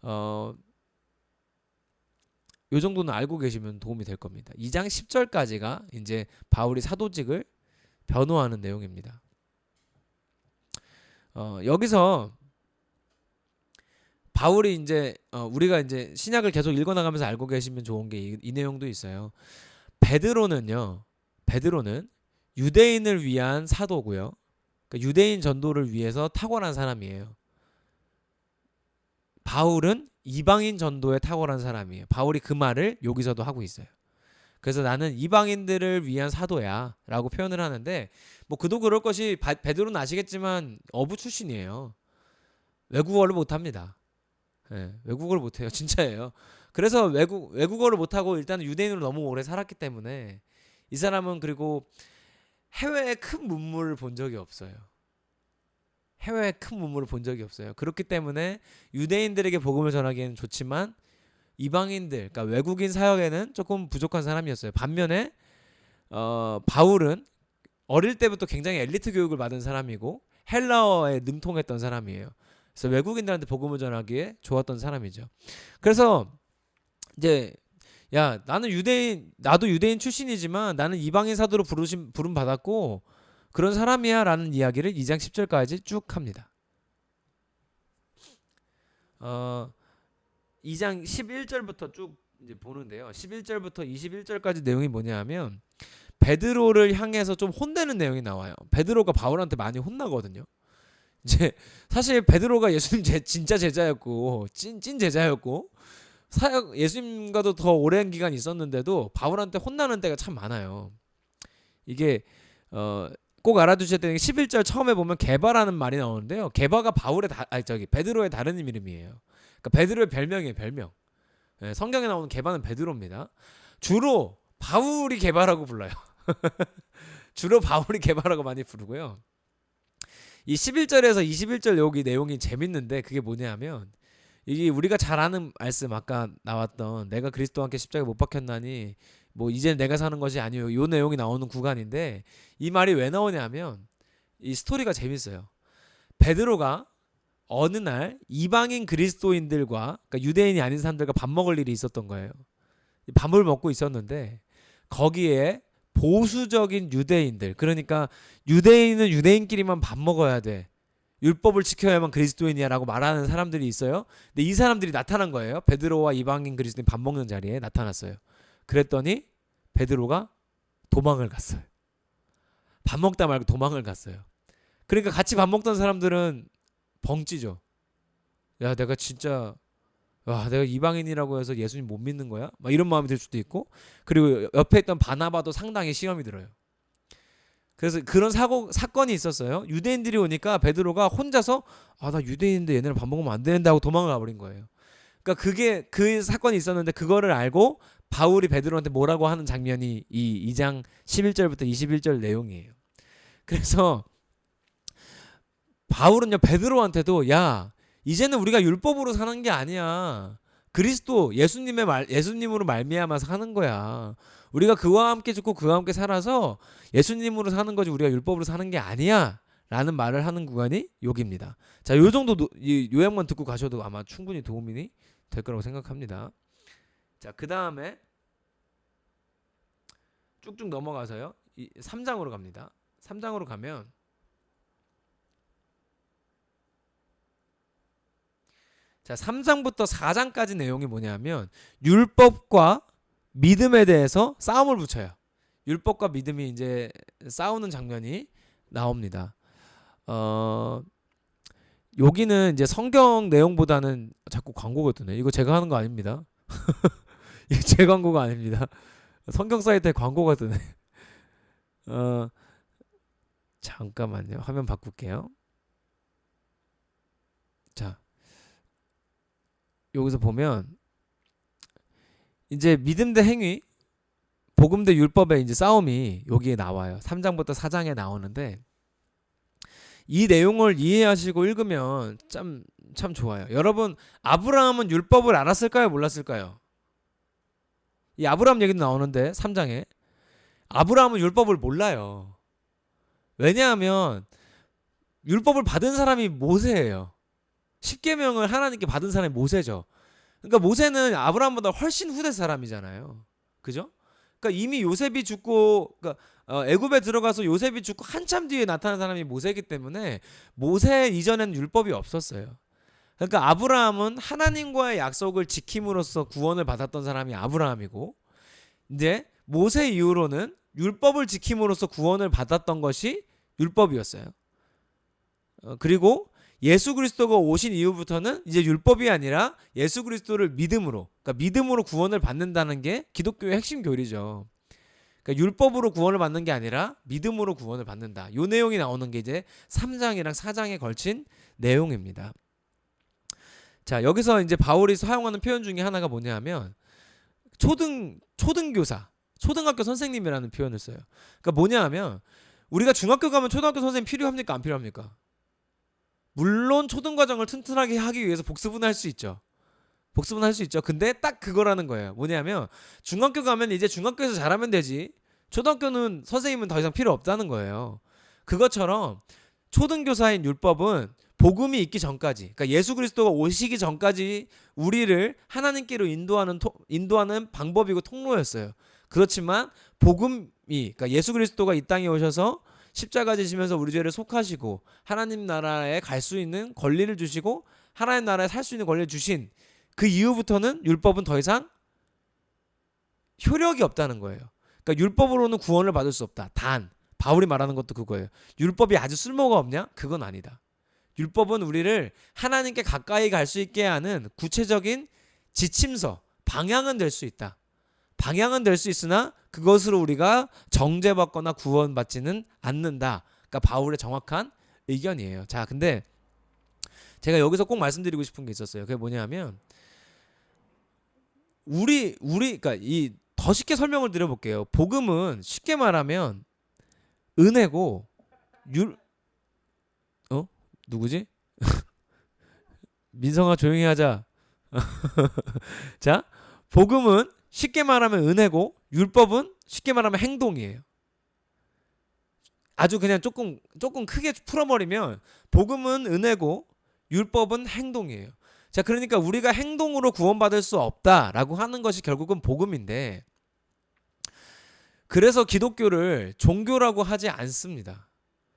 요 정도는 알고 계시면 도움이 될 겁니다. 2장 10절까지가 이제 바울이 사도직을 변호하는 내용입니다. 여기서 바울이 이제 우리가 이제 신약을 계속 읽어나가면서 알고 계시면 좋은 게 이 내용도 있어요. 베드로는 유대인을 위한 사도고요. 그러니까 유대인 전도를 위해서 탁월한 사람이에요. 바울은 이방인 전도에 탁월한 사람이에요. 바울이 그 말을 여기서도 하고 있어요. 그래서 나는 이방인들을 위한 사도야 라고 표현을 하는데 뭐 그도 그럴 것이 베드로는 아시겠지만 어부 출신이에요. 외국어를 못합니다. 네, 외국어를 못해요. 진짜예요. 그래서 외국어를 못하고 일단은 유대인으로 너무 오래 살았기 때문에 이 사람은 그리고 해외에 큰 문물을 본 적이 없어요. 해외에 큰 문물을 본 적이 없어요. 그렇기 때문에 유대인들에게 복음을 전하기에는 좋지만 이방인들, 그러니까 외국인 사역에는 조금 부족한 사람이었어요. 반면에 바울은 어릴 때부터 굉장히 엘리트 교육을 받은 사람이고 헬라어에 능통했던 사람이에요. 그래서 외국인들한테 복음을 전하기에 좋았던 사람이죠. 그래서 이제 야 나도 유대인 출신이지만 나는 이방인 사도로 부름 받았고 그런 사람이야 라는 이야기를 2장 10절까지 쭉 합니다. 2장 11절부터 쭉 이제 보는데요. 11절부터 21절까지 내용이 뭐냐 하면 베드로를 향해서 좀 혼내는 내용이 나와요. 베드로가 바울한테 많이 혼나거든요. 이제 사실 베드로가 예수님 진짜 제자였고 찐 제자였고 예수님과도 더 오랜 기간 있었는데도 바울한테 혼나는 때가 참 많아요. 이게 꼭 알아두셔야 되는 게 11절 처음에 보면 게바라는 말이 나오는데요. 게바가 베드로의 다른 이름이에요. 그러니까 베드로의 별명이에요. 별명. 네, 성경에 나오는 게바는 베드로입니다. 주로 바울이 게바라고 불러요. 주로 바울이 게바라고 많이 부르고요. 이 11절에서 21절 여기 내용이 재밌는데 그게 뭐냐면 이게 우리가 잘 아는 말씀 아까 나왔던 내가 그리스도와 함께 십자가에 못 박혔나니 뭐 이제 내가 사는 것이 아니요 이 내용이 나오는 구간인데 이 말이 왜 나오냐면 이 스토리가 재밌어요. 베드로가 어느 날 이방인 그리스도인들과 그러니까 유대인이 아닌 사람들과 밥 먹을 일이 있었던 거예요. 밥을 먹고 있었는데 거기에 보수적인 유대인들, 그러니까 유대인은 유대인끼리만 밥 먹어야 돼, 율법을 지켜야만 그리스도인이야 라고 말하는 사람들이 있어요. 근데 이 사람들이 나타난 거예요. 베드로와 이방인 그리스도인 밥 먹는 자리에 나타났어요. 그랬더니 베드로가 도망을 갔어요. 밥 먹다 말고 도망을 갔어요. 그러니까 같이 밥 먹던 사람들은 벙찌죠. 야, 내가 진짜 내가 이방인이라고 해서 예수님 못 믿는 거야? 막 이런 마음이 들 수도 있고, 그리고 옆에 있던 바나바도 상당히 시험이 들어요. 그래서 그런 사건이 있었어요. 유대인들이 오니까 베드로가 혼자서 나 유대인인데 얘네랑 밥 먹으면 안 되는데 하고 도망을 가버린 거예요. 그러니까 그게 그 사건이 있었는데 그거를 알고 바울이 베드로한테 뭐라고 하는 장면이 이 2장 11절부터 21절 내용이에요. 그래서 바울은요 베드로한테도 야 이제는 우리가 율법으로 사는 게 아니야. 그리스도 예수님으로 말미암아 사는 거야. 우리가 그와 함께 죽고 그와 함께 살아서 예수님으로 사는 거지 우리가 율법으로 사는 게 아니야. 라는 말을 하는 구간이 여기입니다. 자, 요 정도 요약만 듣고 가셔도 아마 충분히 도움이 될 거라고 생각합니다. 자, 그 다음에 쭉쭉 넘어가서요. 3장으로 갑니다. 3장으로 가면 자, 3장부터 4장까지 내용이 뭐냐면 율법과 믿음에 대해서 싸움을 붙여요. 율법과 믿음이 이제 싸우는 장면이 나옵니다. 여기는 이제 성경 내용보다는 자꾸 광고가 뜨네. 이거 제가 하는 거 아닙니다. 이게 제 광고가 아닙니다. 성경 사이트에 광고가 뜨네. 잠깐만요. 화면 바꿀게요. 자, 여기서 보면 이제 믿음 대 행위, 복음 대 율법의 이제 싸움이 여기에 나와요. 3장부터 4장에 나오는데 이 내용을 이해하시고 읽으면 참 좋아요. 여러분, 아브라함은 율법을 알았을까요? 몰랐을까요? 이 아브라함 얘기도 나오는데 3장에 아브라함은 율법을 몰라요. 왜냐하면 율법을 받은 사람이 모세예요. 10계명을 하나님께 받은 사람이 모세죠. 그러니까 모세는 아브라함보다 훨씬 후대 사람이잖아요. 그죠? 그러니까 이미 요셉이 죽고, 그러니까 애굽에 들어가서 요셉이 죽고 한참 뒤에 나타난 사람이 모세이기 때문에 모세 이전에는 율법이 없었어요. 그러니까 아브라함은 하나님과의 약속을 지킴으로써 구원을 받았던 사람이 아브라함이고, 이제 모세 이후로는 율법을 지킴으로써 구원을 받았던 것이 율법이었어요. 그리고 예수 그리스도가 오신 이후부터는 이제 율법이 아니라 예수 그리스도를 믿음으로, 그러니까 믿음으로 구원을 받는다는 게 기독교의 핵심 교리죠. 그러니까 율법으로 구원을 받는 게 아니라 믿음으로 구원을 받는다. 요 내용이 나오는 게 이제 3장이랑 4장에 걸친 내용입니다. 자, 여기서 이제 바울이 사용하는 표현 중에 하나가 뭐냐면 초등교사, 초등학교 선생님이라는 표현을 써요. 그러니까 뭐냐하면 우리가 중학교 가면 초등학교 선생님 필요합니까? 안 필요합니까? 물론 초등과정을 튼튼하게 하기 위해서 복습은 할 수 있죠. 복습은 할 수 있죠. 근데 딱 그거라는 거예요. 뭐냐면 중학교 가면 이제 중학교에서 잘하면 되지. 초등학교는 선생님은 더 이상 필요 없다는 거예요. 그것처럼 초등교사인 율법은 복음이 있기 전까지, 그러니까 예수 그리스도가 오시기 전까지 우리를 하나님께로 인도하는 방법이고 통로였어요. 그렇지만 복음이, 그러니까 예수 그리스도가 이 땅에 오셔서 십자가 지시면서 우리 죄를 속하시고 하나님 나라에 갈 수 있는 권리를 주시고 하나님 나라에 살 수 있는 권리를 주신 그 이후부터는 율법은 더 이상 효력이 없다는 거예요. 그러니까 율법으로는 구원을 받을 수 없다. 단 바울이 말하는 것도 그거예요. 율법이 아주 쓸모가 없냐? 그건 아니다. 율법은 우리를 하나님께 가까이 갈 수 있게 하는 구체적인 지침서, 방향은 될 수 있다. 방향은 될 수 있으나 그것으로 우리가 정죄받거나 구원받지는 않는다. 그러니까 바울의 정확한 의견이에요. 자, 근데 제가 여기서 꼭 말씀드리고 싶은 게 있었어요. 그게 뭐냐면 그러니까 이 더 쉽게 설명을 드려볼게요. 복음은 쉽게 말하면 은혜고 누구지? 민성아 조용히 하자. 자, 복음은 쉽게 말하면 은혜고 율법은 쉽게 말하면 행동이에요. 아주 그냥 조금 크게 풀어버리면 복음은 은혜고 율법은 행동이에요. 자, 그러니까 우리가 행동으로 구원받을 수 없다라고 하는 것이 결국은 복음인데, 그래서 기독교를 종교라고 하지 않습니다.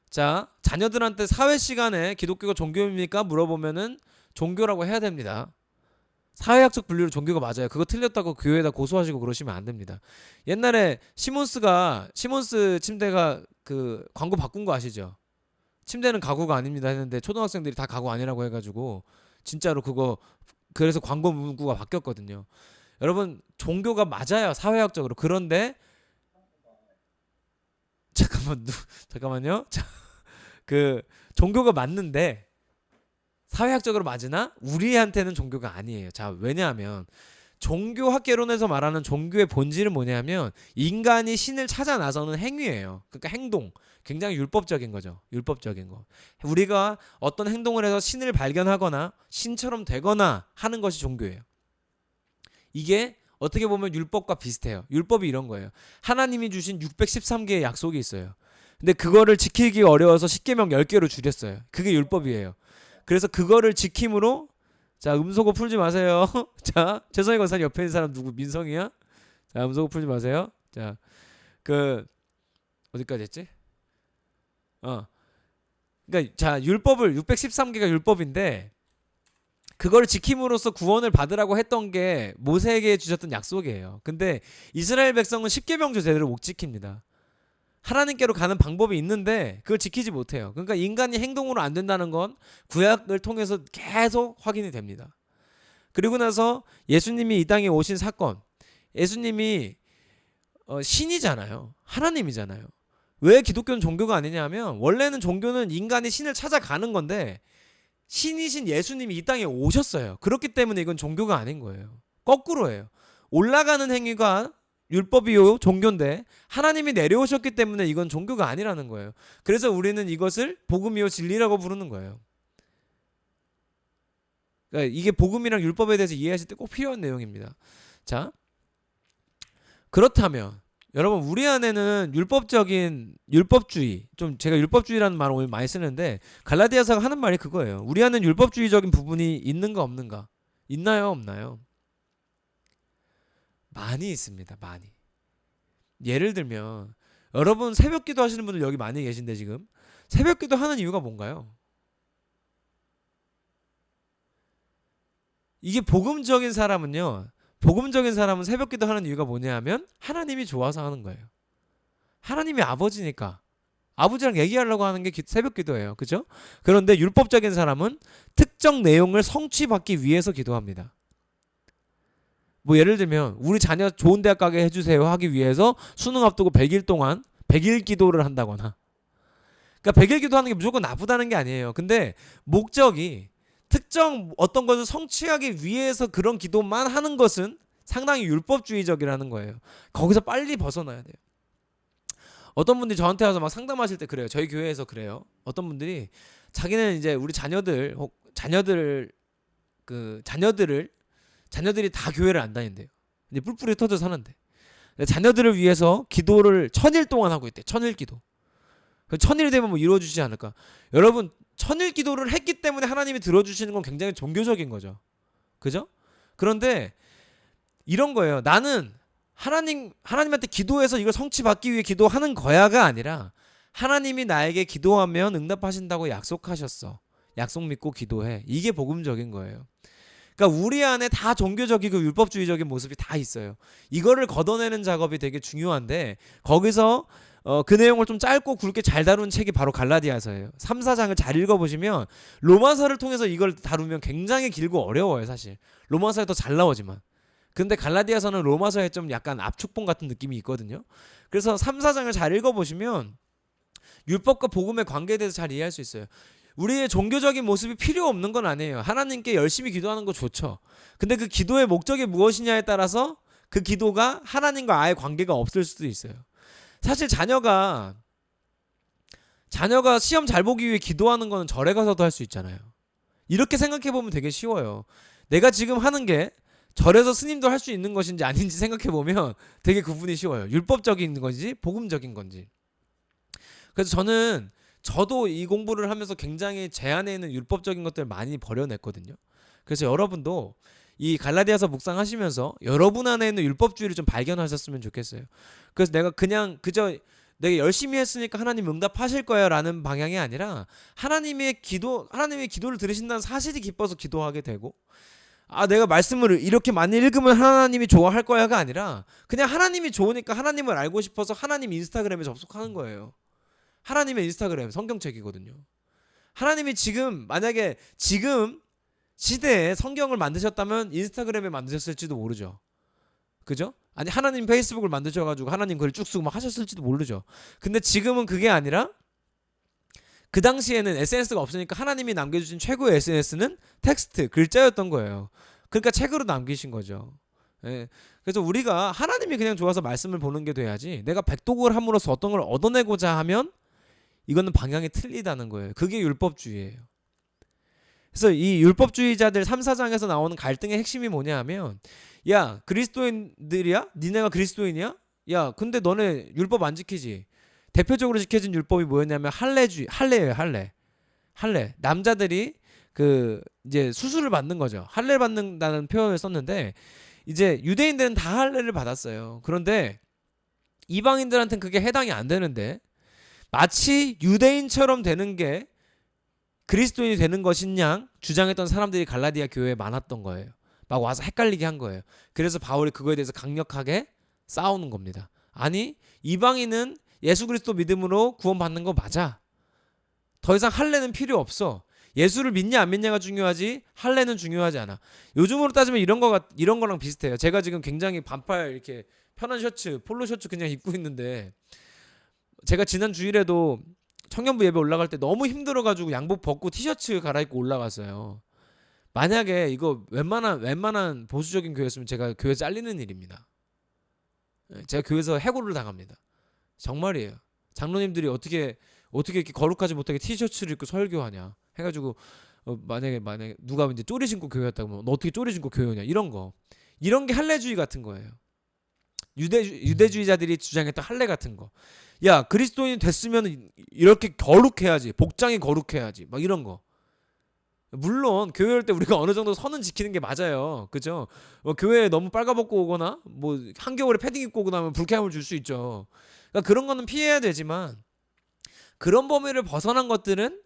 자, 자녀들한테 사회 시간에 기독교가 종교입니까? 물어보면은 종교라고 해야 됩니다. 사회학적 분류로 종교가 맞아요. 그거 틀렸다고 교회에다 고소하시고 그러시면 안 됩니다. 옛날에 시몬스 침대가 그 광고 바꾼 거 아시죠? 침대는 가구가 아닙니다 했는데 초등학생들이 다 가구 아니라고 해가지고 진짜로 그거 그래서 광고 문구가 바뀌었거든요. 여러분 종교가 맞아요 사회학적으로. 그런데 잠깐만요. 자, 그 종교가 맞는데 사회학적으로 맞으나 우리한테는 종교가 아니에요. 자, 왜냐하면 종교학개론에서 말하는 종교의 본질은 뭐냐면 인간이 신을 찾아 나서는 행위예요. 그러니까 행동. 굉장히 율법적인 거죠. 율법적인 거. 우리가 어떤 행동을 해서 신을 발견하거나 신처럼 되거나 하는 것이 종교예요. 이게 어떻게 보면 율법과 비슷해요. 율법이 이런 거예요. 하나님이 주신 613개의 약속이 있어요. 근데 그거를 지키기 어려워서 십계명 10개로 줄였어요. 그게 율법이에요. 그래서 그거를 지킴으로 자 음소거 풀지 마세요. 자 최성희 권사님 옆에 있는 사람 누구 민성이야? 자 음소거 풀지 마세요. 자 그 어디까지 했지? 그러니까 자 율법을 613개가 율법인데 그걸 지킴으로써 구원을 받으라고 했던 게 모세에게 주셨던 약속이에요. 근데 이스라엘 백성은 십계명조 제대로 못 지킵니다. 하나님께로 가는 방법이 있는데 그걸 지키지 못해요. 그러니까 인간이 행동으로 안 된다는 건 구약을 통해서 계속 확인이 됩니다. 그리고 나서 예수님이 이 땅에 오신 사건, 예수님이 신이잖아요. 하나님이잖아요. 왜 기독교는 종교가 아니냐면 원래는 종교는 인간이 신을 찾아가는 건데 신이신 예수님이 이 땅에 오셨어요. 그렇기 때문에 이건 종교가 아닌 거예요. 거꾸로예요. 올라가는 행위가 율법이요 종교인데 하나님이 내려오셨기 때문에 이건 종교가 아니라는 거예요. 그래서 우리는 이것을 복음이요 진리라고 부르는 거예요. 그러니까 이게 복음이랑 율법에 대해서 이해하실 때 꼭 필요한 내용입니다. 자, 그렇다면 여러분 우리 안에는 율법주의 좀 제가 율법주의라는 말을 오늘 많이 쓰는데 갈라디아서가 하는 말이 그거예요. 우리 안에는 율법주의적인 부분이 있는가 없는가? 있나요 없나요? 많이 있습니다. 많이. 예를 들면 여러분 새벽기도 하시는 분들 여기 많이 계신데 지금 새벽기도 하는 이유가 뭔가요? 이게 복음적인 사람은 새벽기도 하는 이유가 뭐냐면 하나님이 좋아서 하는 거예요. 하나님이 아버지니까 아버지랑 얘기하려고 하는 게 새벽기도예요. 그죠? 그런데 율법적인 사람은 특정 내용을 성취받기 위해서 기도합니다. 뭐 예를 들면 우리 자녀 좋은 대학 가게 해주세요 하기 위해서 수능 앞두고 100일 동안 100일 기도를 한다거나. 그러니까 100일 기도하는 게 무조건 나쁘다는 게 아니에요. 근데 목적이 특정 어떤 것을 성취하기 위해서 그런 기도만 하는 것은 상당히 율법주의적이라는 거예요. 거기서 빨리 벗어나야 돼요. 어떤 분들이 저한테 와서 막 상담하실 때 그래요. 저희 교회에서 그래요. 어떤 분들이 자기는 이제 우리 자녀들이 다 교회를 안 다닌대요. 이제 뿔뿔이 터져 사는데 자녀들을 위해서 기도를 1000일 동안 하고 있대. 1000일 기도. 1000일 되면 뭐 이루어주시지 않을까? 여러분 1000일 기도를 했기 때문에 하나님이 들어주시는 건 굉장히 종교적인 거죠. 그죠? 그런데 이런 거예요. 나는 하나님한테 기도해서 이걸 성취받기 위해 기도하는 거야가 아니라 하나님이 나에게 기도하면 응답하신다고 약속하셨어. 약속 믿고 기도해. 이게 복음적인 거예요. 그러니까 우리 안에 다 종교적이고 율법주의적인 모습이 다 있어요. 이거를 걷어내는 작업이 되게 중요한데 거기서 그 내용을 좀 짧고 굵게 잘 다룬 책이 바로 갈라디아서예요. 3, 4장을 잘 읽어보시면 로마서를 통해서 이걸 다루면 굉장히 길고 어려워요. 사실 로마서에 더 잘 나오지만 근데 갈라디아서는 로마서에 좀 약간 압축본 같은 느낌이 있거든요. 그래서 3, 4장을 잘 읽어보시면 율법과 복음의 관계에 대해서 잘 이해할 수 있어요. 우리의 종교적인 모습이 필요 없는 건 아니에요. 하나님께 열심히 기도하는 거 좋죠. 근데 그 기도의 목적이 무엇이냐에 따라서 그 기도가 하나님과 아예 관계가 없을 수도 있어요. 사실 자녀가 시험 잘 보기 위해 기도하는 거는 절에 가서도 할 수 있잖아요. 이렇게 생각해보면 되게 쉬워요. 내가 지금 하는 게 절에서 스님도 할 수 있는 것인지 아닌지 생각해보면 되게 구분이 쉬워요. 율법적인 건지 복음적인 건지. 그래서 저도 이 공부를 하면서 굉장히 제 안에 있는 율법적인 것들을 많이 버려냈거든요. 그래서 여러분도 이 갈라디아서 묵상하시면서 여러분 안에 있는 율법주의를 좀 발견하셨으면 좋겠어요. 그래서 내가 그냥 내가 열심히 했으니까 하나님 응답하실 거야 라는 방향이 아니라 하나님이 기도를 들으신다는 사실이 기뻐서 기도하게 되고 아 내가 말씀을 이렇게 많이 읽으면 하나님이 좋아할 거야가 아니라 그냥 하나님이 좋으니까 하나님을 알고 싶어서 하나님 인스타그램에 접속하는 거예요. 하나님의 인스타그램 성경책이거든요. 하나님이 지금 만약에 지금 시대에 성경을 만드셨다면 인스타그램에 만드셨을지도 모르죠. 그죠? 아니 하나님 페이스북을 만드셔가지고 하나님 글 쭉 쓰고 막 하셨을지도 모르죠. 근데 지금은 그게 아니라 그 당시에는 SNS가 없으니까 하나님이 남겨주신 최고의 SNS는 텍스트, 글자였던 거예요. 그러니까 책으로 남기신 거죠. 예. 그래서 우리가 하나님이 그냥 좋아서 말씀을 보는 게 돼야지 내가 백독을 함으로써 어떤 걸 얻어내고자 하면 이거는 방향이 틀리다는 거예요. 그게 율법주의예요. 그래서 이 율법주의자들 3, 4장에서 나오는 갈등의 핵심이 뭐냐 하면 야 그리스도인들이야? 니네가 그리스도인이야? 야 근데 너네 율법 안 지키지? 대표적으로 지켜진 율법이 뭐였냐면 할례예요. 할례. 남자들이 그 이제 수술을 받는 거죠. 할례 받는다는 표현을 썼는데 이제 유대인들은 다 할례를 받았어요. 그런데 이방인들한테는 그게 해당이 안 되는데 마치 유대인처럼 되는 게 그리스도인이 되는 것이냐 주장했던 사람들이 갈라디아 교회에 많았던 거예요. 막 와서 헷갈리게 한 거예요. 그래서 바울이 그거에 대해서 강력하게 싸우는 겁니다. 아니 이방인은 예수 그리스도 믿음으로 구원받는 거 맞아. 더 이상 할례는 필요 없어. 예수를 믿냐 안 믿냐가 중요하지 할례는 중요하지 않아. 요즘으로 따지면 이런 거랑 비슷해요. 제가 지금 굉장히 반팔 이렇게 편한 셔츠, 폴로 셔츠 그냥 입고 있는데 제가 지난 주일에도 청년부 예배 올라갈 때 너무 힘들어가지고 양복 벗고 티셔츠 갈아입고 올라갔어요. 만약에 이거 웬만한 보수적인 교회였으면 제가 교회 잘리는 일입니다. 제가 교회에서 해고를 당합니다. 정말이에요. 장로님들이 어떻게 이렇게 거룩하지 못하게 티셔츠를 입고 설교하냐 해가지고 만약에 누가 이제 쪼리 신고 교회 왔다고 너 어떻게 쪼리 신고 교회 오냐 이런 게 할례주의 같은 거예요. 유대주의자들이 주장했던 할례 같은 거. 야 그리스도인이 됐으면 이렇게 거룩해야지 복장이 거룩해야지 막 이런 거. 물론 교회 올 때 우리가 어느 정도 선은 지키는 게 맞아요. 그죠? 교회에 너무 빨가벗고 오거나 뭐 한겨울에 패딩 입고 오거나 하면 불쾌함을 줄 수 있죠. 그러니까 그런 거는 피해야 되지만 그런 범위를 벗어난 것들은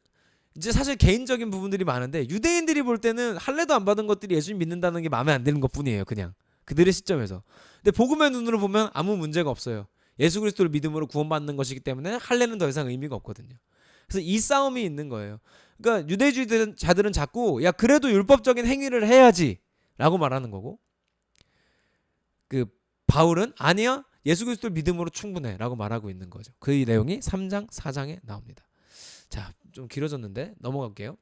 이제 사실 개인적인 부분들이 많은데 유대인들이 볼 때는 할례도 안 받은 것들이 예수님 믿는다는 게 마음에 안 드는 것뿐이에요. 그냥 그들의 시점에서. 근데 복음의 눈으로 보면 아무 문제가 없어요. 예수 그리스도를 믿음으로 구원받는 것이기 때문에 할례는 더 이상 의미가 없거든요. 그래서 이 싸움이 있는 거예요. 그러니까 유대주의자들은 자꾸 야 그래도 율법적인 행위를 해야지 라고 말하는 거고 그 바울은 아니야 예수 그리스도를 믿음으로 충분해 라고 말하고 있는 거죠. 그 내용이 3장 4장에 나옵니다. 자, 좀 길어졌는데 넘어갈게요.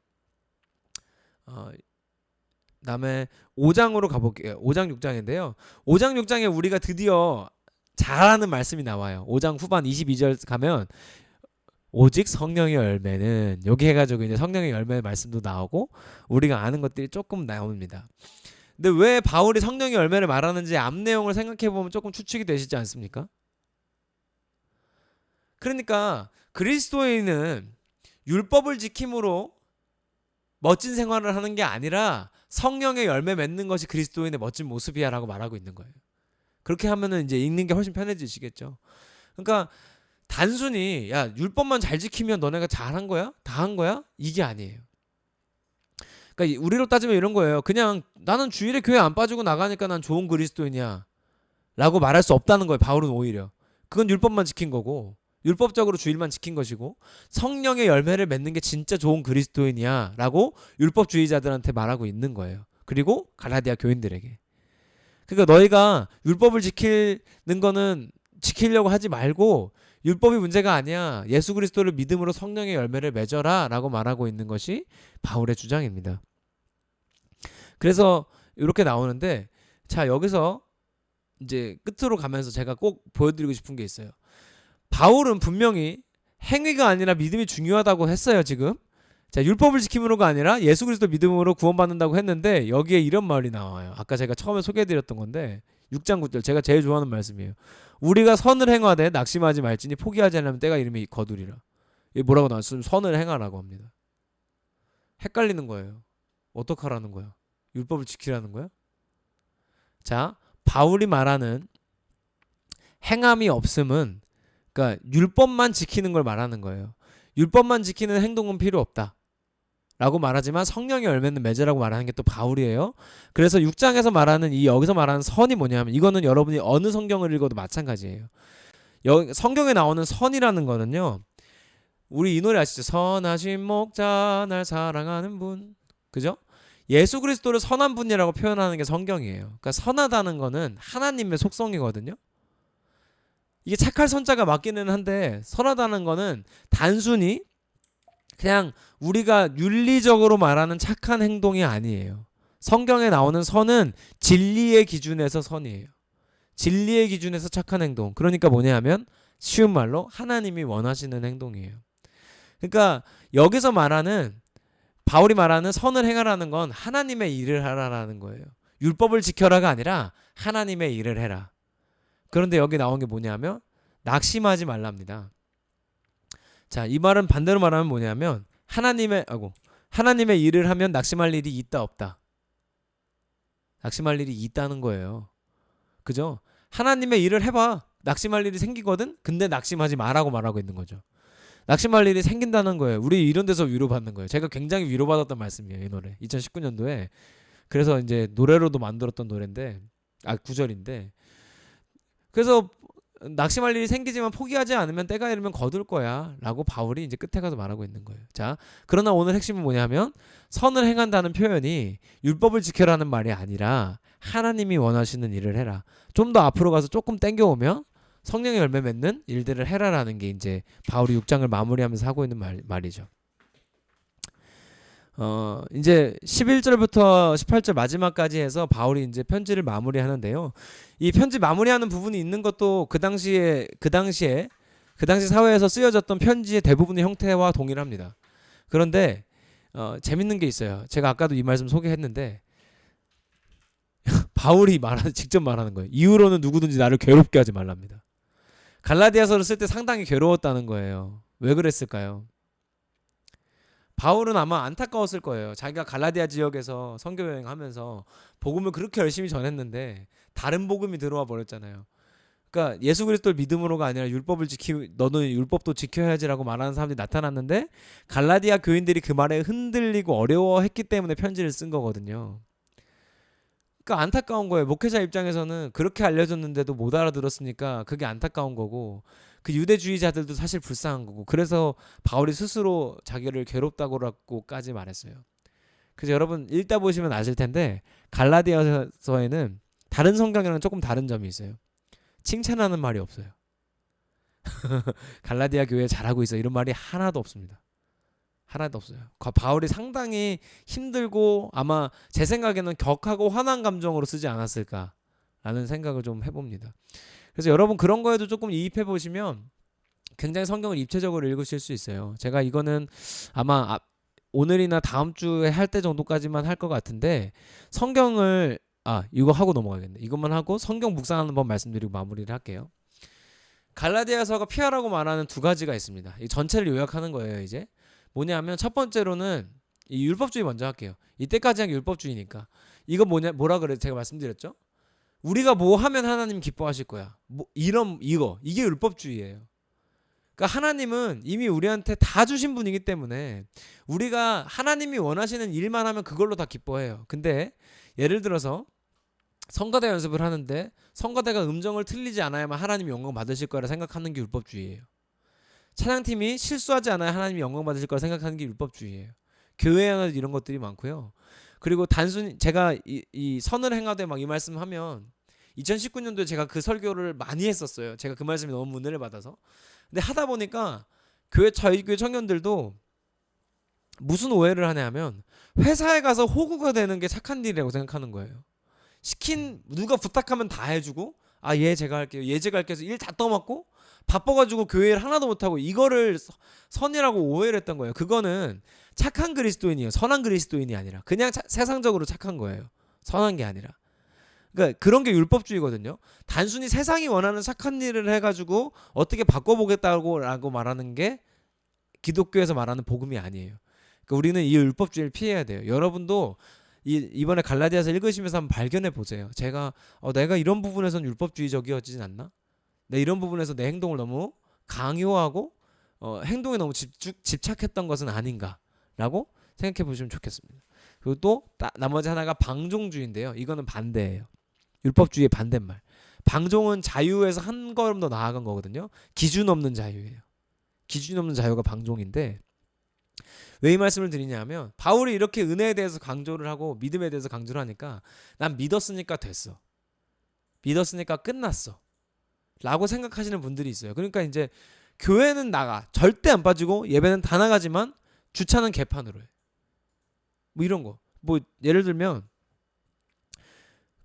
다음에 5장으로 가볼게요. 5장 6장인데요. 5장 6장에 우리가 드디어 잘하는 말씀이 나와요. 5장 후반 22절 가면 오직 성령의 열매는 여기 해가지고 이제 성령의 열매의 말씀도 나오고 우리가 아는 것들이 조금 나옵니다. 근데 왜 바울이 성령의 열매를 말하는지 앞 내용을 생각해보면 조금 추측이 되시지 않습니까? 그러니까 그리스도인은 율법을 지킴으로 멋진 생활을 하는 게 아니라 성령의 열매 맺는 것이 그리스도인의 멋진 모습이야 라고 말하고 있는 거예요. 그렇게 하면은 이제 읽는 게 훨씬 편해지시겠죠. 그러니까 단순히 야 율법만 잘 지키면 너네가 잘한 거야? 다 한 거야? 이게 아니에요. 그러니까 우리로 따지면 이런 거예요. 그냥 나는 주일에 교회 안 빠지고 나가니까 난 좋은 그리스도인이야 라고 말할 수 없다는 거예요. 바울은 오히려 그건 율법만 지킨 거고 율법적으로 주일만 지킨 것이고 성령의 열매를 맺는 게 진짜 좋은 그리스도인이야 라고 율법주의자들한테 말하고 있는 거예요. 그리고 갈라디아 교인들에게. 그러니까 너희가 율법을 지키는 거는 지키려고 하지 말고 율법이 문제가 아니야. 예수 그리스도를 믿음으로 성령의 열매를 맺어라 라고 말하고 있는 것이 바울의 주장입니다. 그래서 이렇게 나오는데 자 여기서 이제 끝으로 가면서 제가 꼭 보여드리고 싶은 게 있어요. 바울은 분명히 행위가 아니라 믿음이 중요하다고 했어요. 지금 자 율법을 지킴으로가 아니라 예수 그리스도 믿음으로 구원받는다고 했는데 여기에 이런 말이 나와요. 아까 제가 처음에 소개해드렸던 건데 6장 9절 제가 제일 좋아하는 말씀이에요. 우리가 선을 행하되 낙심하지 말지니 포기하지 않으면 때가 이름이 거두리라. 이게 뭐라고 나왔으면 선을 행하라고 합니다. 헷갈리는 거예요. 어떡하라는 거야? 율법을 지키라는 거야? 자 바울이 말하는 행함이 없음은 그러니까 율법만 지키는 걸 말하는 거예요. 율법만 지키는 행동은 필요 없다. 라고 말하지만 성령의 열매는 맺으라고 말하는 게 또 바울이에요. 그래서 6장에서 말하는 이 여기서 말하는 선이 뭐냐면 이거는 여러분이 어느 성경을 읽어도 마찬가지예요. 성경에 나오는 선이라는 거는요. 우리 이 노래 아시죠? 선하신 목자 날 사랑하는 분. 그죠? 예수 그리스도를 선한 분이라고 표현하는 게 성경이에요. 그러니까 선하다는 거는 하나님의 속성이거든요. 이게 착할 선자가 맞기는 한데 선하다는 거는 단순히 그냥 우리가 윤리적으로 말하는 착한 행동이 아니에요. 성경에 나오는 선은 진리의 기준에서 선이에요. 진리의 기준에서 착한 행동. 그러니까 뭐냐면 쉬운 말로 하나님이 원하시는 행동이에요. 그러니까 여기서 말하는 바울이 말하는 선을 행하라는 건 하나님의 일을 하라라는 거예요. 율법을 지켜라가 아니라 하나님의 일을 해라. 그런데 여기 나온 게 뭐냐면 낙심하지 말랍니다. 자, 이 말은 반대로 말하면 뭐냐면 하나님의 일을 하면 낙심할 일이 있다 없다. 낙심할 일이 있다는 거예요. 그죠? 하나님의 일을 해봐. 낙심할 일이 생기거든? 근데 낙심하지 말라고 말하고 있는 거죠. 낙심할 일이 생긴다는 거예요. 우리 이런 데서 위로받는 거예요. 제가 굉장히 위로받았던 말씀이에요. 이 노래. 2019년도에. 그래서 이제 노래로도 만들었던 노래인데 구절인데 그래서 낙심할 일이 생기지만 포기하지 않으면 때가 이르면 거둘 거야 라고 바울이 이제 끝에 가서 말하고 있는 거예요. 자, 그러나 오늘 핵심은 뭐냐면 선을 행한다는 표현이 율법을 지켜라는 말이 아니라 하나님이 원하시는 일을 해라. 좀 더 앞으로 가서 조금 땡겨오면 성령의 열매 맺는 일들을 해라라는 게 이제 바울이 6장을 마무리하면서 하고 있는 말이죠. 이제 11절부터 18절 마지막까지 해서 바울이 이제 편지를 마무리하는데요. 이 편지 마무리하는 부분이 있는 것도 그 당시 사회에서 쓰여졌던 편지의 대부분의 형태와 동일합니다. 그런데 재밌는 게 있어요. 제가 아까도 이 말씀 소개했는데 바울이 직접 말하는 거예요. 이후로는 누구든지 나를 괴롭게 하지 말랍니다. 갈라디아서를 쓸 때 상당히 괴로웠다는 거예요. 왜 그랬을까요? 바울은 아마 안타까웠을 거예요. 자기가 갈라디아 지역에서 선교 여행하면서 복음을 그렇게 열심히 전했는데 다른 복음이 들어와 버렸잖아요. 그러니까 예수 그리스도를 믿음으로가 아니라 너는 율법도 지켜야지라고 말하는 사람들이 나타났는데 갈라디아 교인들이 그 말에 흔들리고 어려워했기 때문에 편지를 쓴 거거든요. 그러니까 안타까운 거예요. 목회자 입장에서는 그렇게 알려줬는데도 못 알아들었으니까 그게 안타까운 거고 그 유대주의자들도 사실 불쌍한 거고 그래서 바울이 스스로 자기를 괴롭다고까지 말했어요. 그래서 여러분 읽다 보시면 아실 텐데 갈라디아서에는 다른 성경이랑 조금 다른 점이 있어요. 칭찬하는 말이 없어요. 갈라디아 교회 잘하고 있어 이런 말이 하나도 없습니다. 하나도 없어요. 바울이 상당히 힘들고 아마 제 생각에는 격하고 화난 감정으로 쓰지 않았을까라는 생각을 좀 해봅니다. 그래서 여러분 그런 거에도 조금 이입해 보시면 굉장히 성경을 입체적으로 읽으실 수 있어요. 제가 이거는 아마 오늘이나 다음 주에 할 때 정도까지만 할 것 같은데 성경을 이거 하고 넘어가겠네. 이것만 하고 성경 묵상하는 법 말씀드리고 마무리를 할게요. 갈라디아서가 피하라고 말하는 두 가지가 있습니다. 이 전체를 요약하는 거예요. 이제 뭐냐면 첫 번째로는 이 율법주의 먼저 할게요. 이때까지 한 게 율법주의니까 이거 뭐라 그래 제가 말씀드렸죠. 우리가 뭐 하면 하나님 기뻐하실 거야. 이게 율법주의예요. 그러니까 하나님은 이미 우리한테 다 주신 분이기 때문에 우리가 하나님이 원하시는 일만 하면 그걸로 다 기뻐해요. 근데 예를 들어서 성가대 연습을 하는데 성가대가 음정을 틀리지 않아야만 하나님이 영광 받으실 거라 생각하는 게 율법주의예요. 찬양팀이 실수하지 않아야 하나님이 영광 받으실 거라 생각하는 게 율법주의예요. 교회에는 이런 것들이 많고요. 그리고 단순히 제가 이 선을 행하되 막 이 말씀하면 2019년도에 제가 그 설교를 많이 했었어요. 제가 그 말씀이 너무 은혜를 받아서. 근데 하다 보니까 저희 교회 청년들도 무슨 오해를 하냐면 회사에 가서 호구가 되는 게 착한 일이라고 생각하는 거예요. 누가 부탁하면 다 해주고 얘 제가 할게요. 얘 제가 할게요 해서 일 다 떠맡고 바빠가지고 교회 일 하나도 못하고 이거를 선이라고 오해를 했던 거예요. 그거는 착한 그리스도인이에요. 선한 그리스도인이 아니라 그냥 세상적으로 착한 거예요. 선한 게 아니라. 그러니까 그런 게 율법주의거든요. 단순히 세상이 원하는 착한 일을 해가지고 어떻게 바꿔보겠다고 말하는 게 기독교에서 말하는 복음이 아니에요. 그러니까 우리는 이 율법주의를 피해야 돼요. 여러분도 이번에 갈라디아서 읽으시면서 한번 발견해 보세요. 내가 이런 부분에서는 율법주의적이어지진 않나? 내 이런 부분에서 내 행동을 너무 강요하고 행동에 너무 집착했던 것은 아닌가라고 생각해 보시면 좋겠습니다. 그리고 또 나머지 하나가 방종주의인데요. 이거는 반대예요. 율법주의의 반대말. 방종은 자유에서 한 걸음 더 나아간 거거든요. 기준 없는 자유예요. 기준 없는 자유가 방종인데 왜 이 말씀을 드리냐면 바울이 이렇게 은혜에 대해서 강조를 하고 믿음에 대해서 강조를 하니까 난 믿었으니까 됐어. 믿었으니까 끝났어. 라고 생각하시는 분들이 있어요. 그러니까 이제 교회는 나가. 절대 안 빠지고 예배는 다 나가지만 주차는 개판으로 해. 뭐 이런 거. 뭐 예를 들면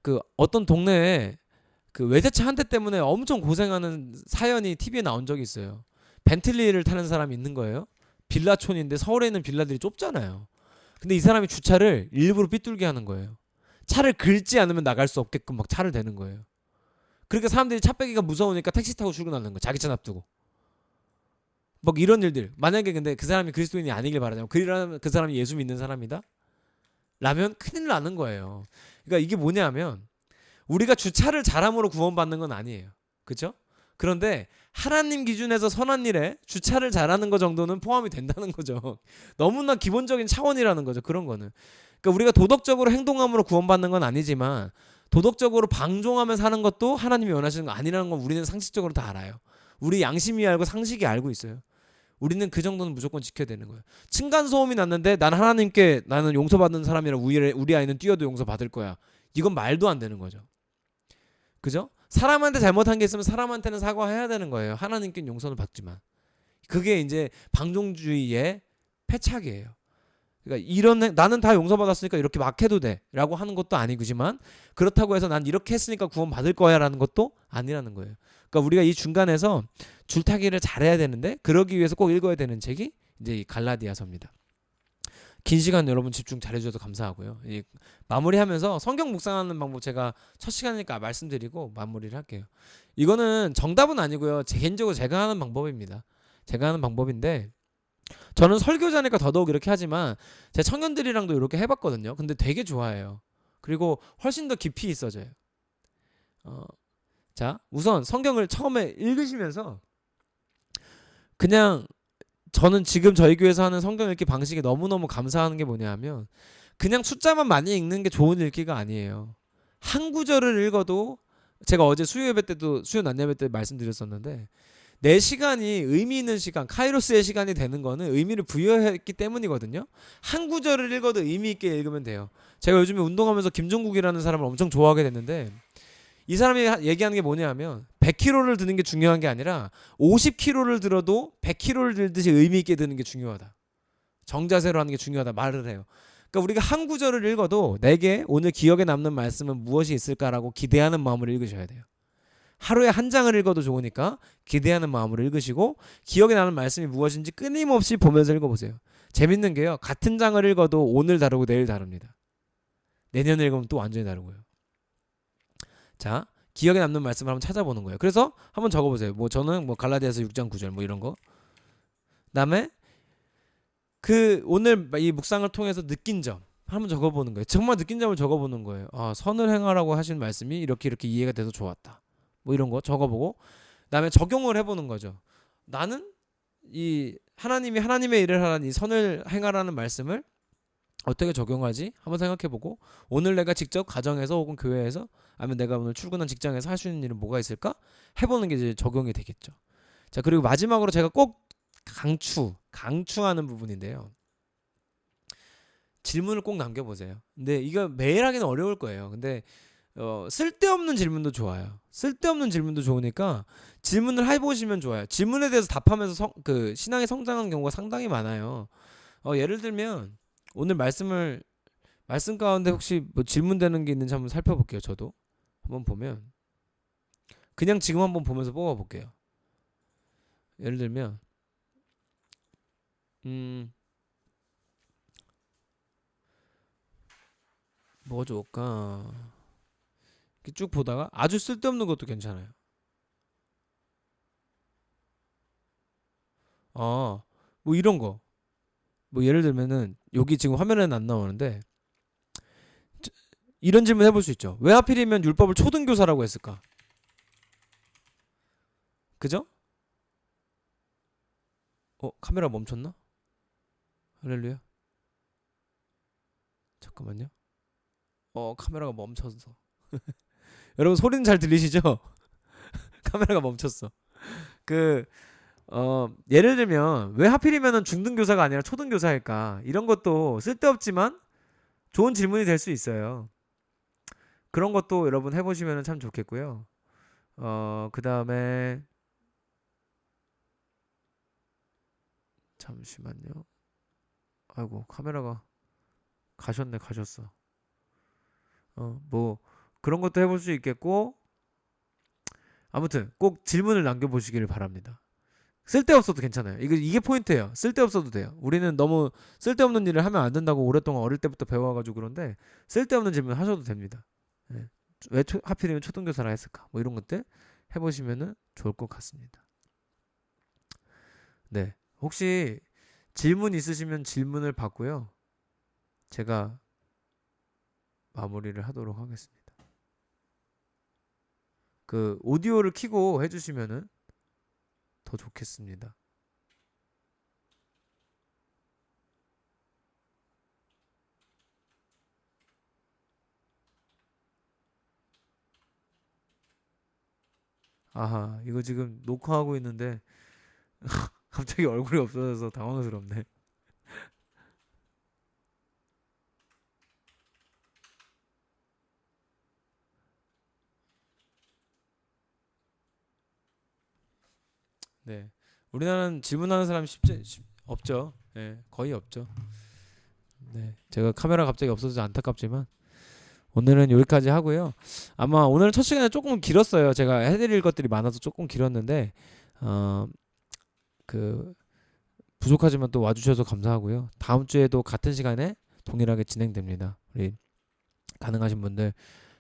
그 어떤 동네에 그 외제차 한 대 때문에 엄청 고생하는 사연이 TV에 나온 적이 있어요. 벤틀리를 타는 사람이 있는 거예요. 빌라촌인데 서울에 있는 빌라들이 좁잖아요. 근데 이 사람이 주차를 일부러 삐뚤게 하는 거예요. 차를 긁지 않으면 나갈 수 없게끔 막 차를 대는 거예요. 그러니까 사람들이 차 빼기가 무서우니까 택시 타고 출근하는 거예요. 자기 차 놔두고. 막 이런 일들. 만약에 근데 그 사람이 그리스도인이 아니길 바라자면 그 사람이 예수 믿는 사람이다? 라면 큰일 나는 거예요. 그러니까 이게 뭐냐면 우리가 주차를 잘함으로 구원받는 건 아니에요. 그렇죠? 그런데 하나님 기준에서 선한 일에 주차를 잘하는 거 정도는 포함이 된다는 거죠. 너무나 기본적인 차원이라는 거죠. 그런 거는. 그러니까 우리가 도덕적으로 행동함으로 구원받는 건 아니지만 도덕적으로 방종하며 사는 것도 하나님이 원하시는 거 아니라는 건 우리는 상식적으로 다 알아요. 우리 양심이 알고 상식이 알고 있어요. 우리는 그 정도는 무조건 지켜야 되는 거예요. 층간소음이 났는데 난 하나님께 나는 용서받는 사람이라 우리 아이는 뛰어도 용서받을 거야. 이건 말도 안 되는 거죠. 그죠? 사람한테 잘못한 게 있으면 사람한테는 사과해야 되는 거예요. 하나님께는 용서를 받지만. 그게 이제 방종주의의 패착이에요. 그러니까 이런 나는 다 용서받았으니까 이렇게 막 해도 돼라고 하는 것도 아니지만 그렇다고 해서 난 이렇게 했으니까 구원 받을 거야라는 것도 아니라는 거예요. 그러니까 우리가 이 중간에서 줄타기를 잘해야 되는데 그러기 위해서 꼭 읽어야 되는 책이 이제 이 갈라디아서입니다. 긴 시간 여러분 집중 잘해주셔서 감사하고요. 마무리하면서 성경 묵상하는 방법 제가 첫 시간이니까 말씀드리고 마무리를 할게요. 이거는 정답은 아니고요. 개인적으로 제가 하는 방법입니다. 제가 하는 방법인데 저는 설교자니까 더더욱 이렇게 하지만 제 청년들이랑도 이렇게 해봤거든요. 근데 되게 좋아해요. 그리고 훨씬 더 깊이 있어져요. 자, 우선 성경을 처음에 읽으시면서 그냥 저는 지금 저희 교회에서 하는 성경 읽기 방식이 너무너무 감사하는 게 뭐냐 하면 그냥 숫자만 많이 읽는 게 좋은 읽기가 아니에요. 한 구절을 읽어도 제가 어제 수요 예배 때도 수요 낮 예배 때 말씀드렸었는데 내 시간이 의미 있는 시간, 카이로스의 시간이 되는 거는 의미를 부여했기 때문이거든요. 한 구절을 읽어도 의미 있게 읽으면 돼요. 제가 요즘에 운동하면서 김종국이라는 사람을 엄청 좋아하게 됐는데 이 사람이 얘기하는 게 뭐냐면 100kg를 드는 게 중요한 게 아니라 50kg를 들어도 100kg를 들듯이 의미 있게 드는 게 중요하다. 정자세로 하는 게 중요하다 말을 해요. 그러니까 우리가 한 구절을 읽어도 내게 오늘 기억에 남는 말씀은 무엇이 있을까라고 기대하는 마음으로 읽으셔야 돼요. 하루에 한 장을 읽어도 좋으니까 기대하는 마음으로 읽으시고 기억에 남는 말씀이 무엇인지 끊임없이 보면서 읽어보세요. 재밌는 게요. 같은 장을 읽어도 오늘 다르고 내일 다릅니다. 내년에 읽으면 또 완전히 다르고요. 자, 기억에 남는 말씀을 한번 찾아보는 거예요. 그래서 한번 적어보세요. 뭐 저는 뭐 갈라디아서 6장 9절 뭐 이런 거. 그다음에 그 오늘 이 묵상을 통해서 느낀 점 한번 적어보는 거예요. 정말 느낀 점을 적어보는 거예요. 아, 선을 행하라고 하신 말씀이 이렇게 이해가 돼서 좋았다. 뭐 이런 거 적어보고 그다음에 적용을 해보는 거죠. 나는 이 하나님이 하나님의 일을 하라는 이 선을 행하라는 말씀을 어떻게 적용하지? 한번 생각해보고 오늘 내가 직접 가정에서 혹은 교회에서 아니면 내가 오늘 출근한 직장에서 할 수 있는 일은 뭐가 있을까? 해보는 게 이제 적용이 되겠죠. 자, 그리고 마지막으로 제가 꼭 강추하는 부분인데요. 질문을 꼭 남겨보세요. 근데 이거 매일 하기는 어려울 거예요. 근데 쓸데없는 질문도 좋아요. 쓸데없는 질문도 좋으니까 질문을 해보시면 좋아요. 질문에 대해서 답하면서 그 신앙이 성장하는 경우가 상당히 많아요. 예를 들면 오늘 말씀 가운데 혹시 뭐 질문되는 게 있는지 한번 살펴볼게요. 저도 한번 보면 그냥 지금 한번 보면서 뽑아볼게요. 예를 들면 뭐가 좋을까? 이렇게 쭉 보다가 아주 쓸데없는 것도 괜찮아요. 뭐 이런 거. 뭐 예를 들면은 여기 지금 화면에는 안 나오는데 이런 질문 해볼 수 있죠. 왜 하필이면 율법을 초등교사라고 했을까? 그죠? 카메라 멈췄나? 할렐루야. 잠깐만요. 카메라가 멈췄어. 여러분 소리는 잘 들리시죠? 카메라가 멈췄어. 그 예를 들면 왜 하필이면은 중등교사가 아니라 초등교사일까? 이런 것도 쓸데없지만 좋은 질문이 될 수 있어요. 그런 것도 여러분 해보시면 참 좋겠고요. 그 다음에 잠시만요. 아이고 카메라가 가셨어. 뭐 그런 것도 해볼 수 있겠고 아무튼 꼭 질문을 남겨보시기를 바랍니다. 쓸데없어도 괜찮아요. 이게 포인트예요. 쓸데없어도 돼요. 우리는 너무 쓸데없는 일을 하면 안 된다고 오랫동안 어릴 때부터 배워가지고 그런데 쓸데없는 질문 하셔도 됩니다. 예. 왜 하필이면 초등교사라 했을까? 뭐 이런 것들 해보시면은 좋을 것 같습니다. 네. 혹시 질문 있으시면 질문을 받고요. 제가 마무리를 하도록 하겠습니다. 그 오디오를 켜고 해주시면은 더 좋겠습니다. 아하, 이거 지금 녹화하고 있는데 갑자기 얼굴이 없어져서 당황스럽네. 네. 우리나라는 질문하는 사람이 없죠. 네, 거의 없죠. 네. 제가 카메라 갑자기 없어져서 안타깝지만 오늘은 여기까지 하고요. 아마 오늘은 첫 시간에 조금 길었어요. 제가 해드릴 것들이 많아서 조금 길었는데 그 부족하지만 또 와주셔서 감사하고요. 다음 주에도 같은 시간에 동일하게 진행됩니다. 우리 가능하신 분들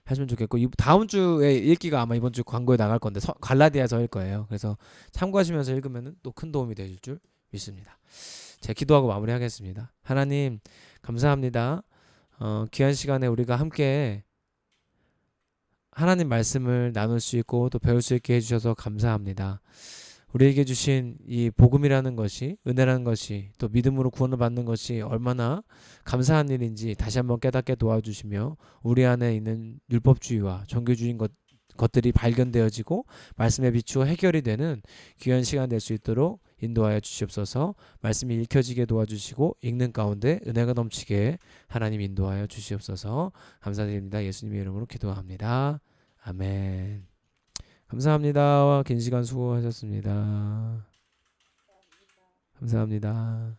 하시면 좋겠고 다음 주에 읽기가 아마 이번 주 광고에 나갈 건데 갈라디아서일 거예요. 그래서 참고하시면서 읽으면 또 큰 도움이 되실 줄 믿습니다. 제가 기도하고 마무리하겠습니다. 하나님 감사합니다. 귀한 시간에 우리가 함께 하나님 말씀을 나눌 수 있고 또 배울 수 있게 해주셔서 감사합니다. 우리에게 주신 이 복음이라는 것이 은혜라는 것이 또 믿음으로 구원을 받는 것이 얼마나 감사한 일인지 다시 한번 깨닫게 도와주시며 우리 안에 있는 율법주의와 종교주의인 것들이 발견되어지고 말씀에 비추어 해결이 되는 귀한 시간 될 수 있도록 인도하여 주시옵소서. 말씀이 읽혀지게 도와주시고 읽는 가운데 은혜가 넘치게 하나님 인도하여 주시옵소서. 감사드립니다. 예수님의 이름으로 기도합니다. 아멘. 감사합니다. 긴 시간 수고하셨습니다. 감사합니다.